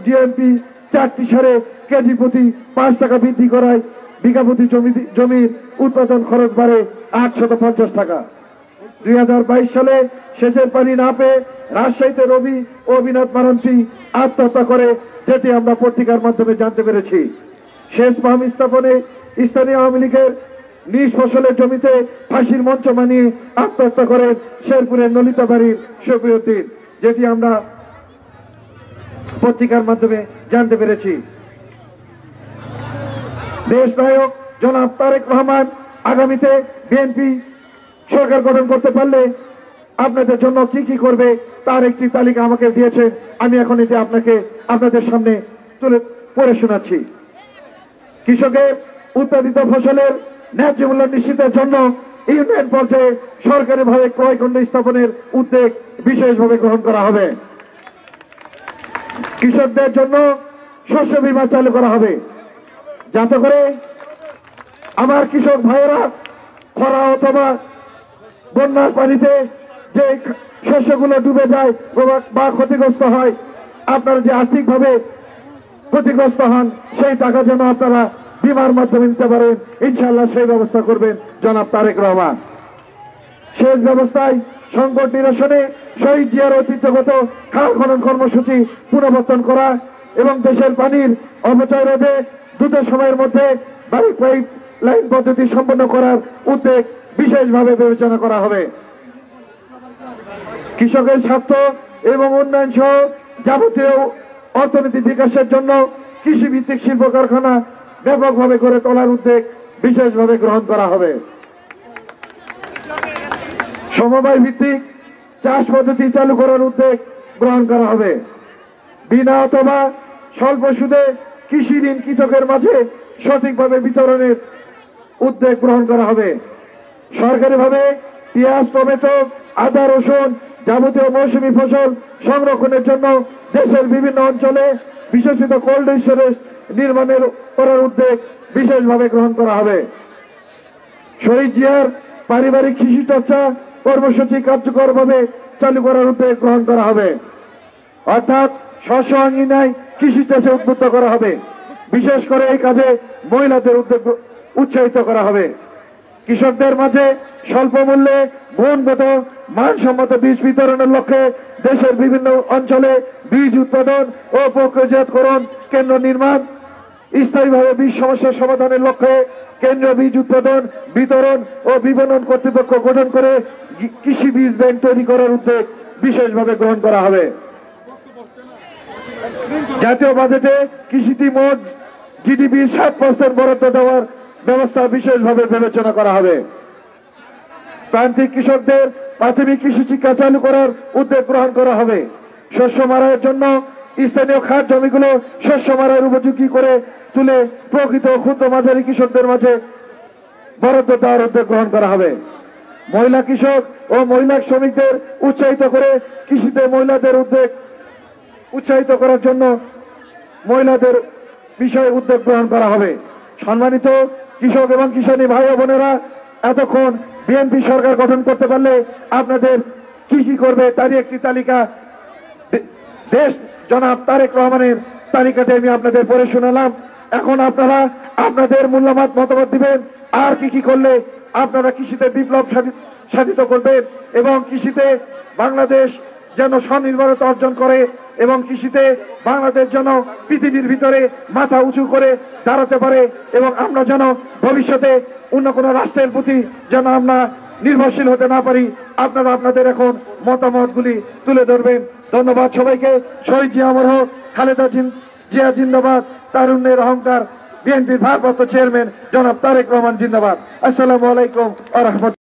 ডিএমপি 4টি সারে কেজি প্রতি 5 টাকা বৃদ্ধি করায় বিঘাপ্রতি জমির উৎপাদন খরচ বাড়ে 850 টাকা। 2022 সালে সেচের পানি না পেয়ে রাজশাহীতে রবি ও অভিনাথ মারান্তি আত্মহত্যা করে, যেটি আমরা পত্রিকার মাধ্যমে জানতে পেরেছি। সেচ পাম্প স্থাপনে স্থানীয় আওয়ামী লীগের নিজ ফসলের জমিতে ফাঁসির মঞ্চ মানিয়ে আত্মহত্যা করেন শেরপুরের নলিতাবাড়ির শফিউদ্দিন, যেটি আমরা পত্রিকার মাধ্যমে জানতে পেরেছি। দেশ নায়ক জনাব তারেক রহমান আগামীতে বিএনপি সরকার গঠন করতে পারলে আপনাদের জন্য কি কি করবে তার একটি তালিকা আমাকে দিয়েছেন। আমি এখন এটি আপনাদের সামনে তুলে পড়ে শোনাচ্ছি। কৃষকের উৎপাদিত ফসলের ন্যায্য মূল্য নিশ্চিতের জন্য ইউনিয়ন পর্যায়ে সরকারিভাবে ক্রয় কেন্দ্র স্থাপনের উদ্যোগ বিশেষভাবে গ্রহণ করা হবে। কৃষকদের জন্য শস্য বীমা চালু করা হবে, যাতে করে আমার কৃষক ভাইয়েরা খরা অথবা বন্যার পানিতে যে শস্যগুলো ডুবে যায় বা ক্ষতিগ্রস্ত হয়, আপনারা যে আর্থিকভাবে ক্ষতিগ্রস্ত হন সেই টাকা যেন আপনারা বীমার মাধ্যমে নিতে পারেন, ইনশাআল্লাহ সেই ব্যবস্থা করবেন জনাব তারেক রহমান। সেচ ব্যবস্থায় সংকট নিরসনে শহীদ জিয়ার ঐতিহ্যগত খাল খনন কর্মসূচি পুনর্বর্তন করা এবং দেশের পানির অপচয় রোধে দ্রুত সময়ের মধ্যে বাড়ি পাইপ লাইন পদ্ধতি সম্পন্ন করার উদ্যোগ বিশেষভাবে বিবেচনা করা হবে। কৃষকের স্বার্থ এবং উন্নয়ন সহ যাবতীয় অর্থনীতি বিকাশের জন্য কৃষিভিত্তিক শিল্প কারখানা ব্যাপকভাবে গড়ে তোলার উদ্যোগ বিশেষভাবে গ্রহণ করা হবে। সমবায় ভিত্তিক চাষ পদ্ধতি চালু করার উদ্যোগ গ্রহণ করা হবে। বিনা অথবা স্বল্প সুদে কৃষি ঋণ কৃষকের মাঝে সঠিকভাবে বিতরণের উদ্যোগ গ্রহণ করা হবে। সরকারিভাবে পেঁয়াজ, টমেটো, আদা, রসুন যাবতীয় মৌসুমী ফসল সংরক্ষণের জন্য দেশের বিভিন্ন অঞ্চলে বিশেষিত কোল্ড স্টোরেজ নির্মাণের করার উদ্যোগ বিশেষভাবে গ্রহণ করা হবে। শহীদ জিয়ার পারিবারিক কৃষি চর্চা কর্মসূচি কার্যকরভাবে চালু করার উদ্যোগ গ্রহণ করা হবে। অর্থাৎ স্ব আঙিনায় কৃষি চাষে উদ্বুদ্ধ করা হবে। বিশেষ করে এই কাজে মহিলাদের উদ্যোগ উৎসাহিত করা হবে। কৃষকদের মাঝে স্বল্প মূল্যে গুণগত মানসম্মত বীজ বিতরণের লক্ষ্যে দেশের বিভিন্ন অঞ্চলে বীজ উৎপাদন ও প্রক্রিয়াজাতকরণ কেন্দ্র নির্মাণ, স্থায়ীভাবে বীজ সমস্যার সমাধানের লক্ষ্যে কেন্দ্রীয় বীজ উৎপাদন, বিতরণ ও বিপণন কর্তৃপক্ষ গঠন করে কৃষি বীজ ব্যাংক তৈরি করার উদ্যোগ বিশেষভাবে গ্রহণ করা হবে। জাতীয় বাজেটে কৃষিতে মোট জিডিপির 7% বরাদ্দ দেওয়ার ব্যবস্থা বিশেষভাবে বিবেচনা করা হবে। প্রান্তিক কৃষকদের প্রাথমিক কৃষি শিক্ষা চালু করার উদ্যোগ গ্রহণ করা হবে। শস্য মারার জন্য স্থানীয় খাত জমিগুলো শস্য মারার উপযোগী করে তুলে প্রকৃত ক্ষুদ্র মাঝারি কৃষকদের মাঝে বরাদ্দ দেওয়ার উদ্যোগ গ্রহণ করা হবে। মহিলা কৃষক ও মহিলা শ্রমিকদের উৎসাহিত করে কৃষিতে মহিলাদের উদ্যোগ উৎসাহিত করার জন্য মহিলাদের বিষয়ে উদ্যোগ গ্রহণ করা হবে। সম্মানিত কৃষক এবং কিষানী ভাই ও বোনেরা, এতক্ষণ বিএনপি সরকার গঠন করতে পারলে আপনাদের কি কি করবে তারই একটি তালিকা দেশ জনাব তারেক রহমানের তালিকাতে আমি আপনাদের পড়ে শোনালাম। এখন আপনারা আপনাদের মূল্যবান মতামত দিবেন, আর কি কি করলে আপনারা কৃষিতে বিপ্লব সাধিত করবেন এবং কৃষিতে বাংলাদেশ যেন স্বনির্ভরতা অর্জন করে এবং কৃষিতে বাংলাদেশ যেন পৃথিবীর ভিতরে মাথা উঁচু করে দাঁড়াতে পারে এবং আমরা যেন ভবিষ্যতে অন্য কোনো রাষ্ট্রের প্রতি যেন আমরা নির্ভরশীল হতে না পারি। আপনারা আপনাদের এখন মতামতগুলি তুলে ধরবেন। ধন্যবাদ সবাইকে। শহীদ জিয়া অমর হোক, খালেদা জিয়া জিন্দাবাদ, তারুণ্যের অহংকার, বিএনপির ভারপ্রাপ্ত চেয়ারম্যান জনাব তারেক রহমান জিন্দাবাদ। আসসালামু আলাইকুম ওয়া রাহমাতুল্লাহ।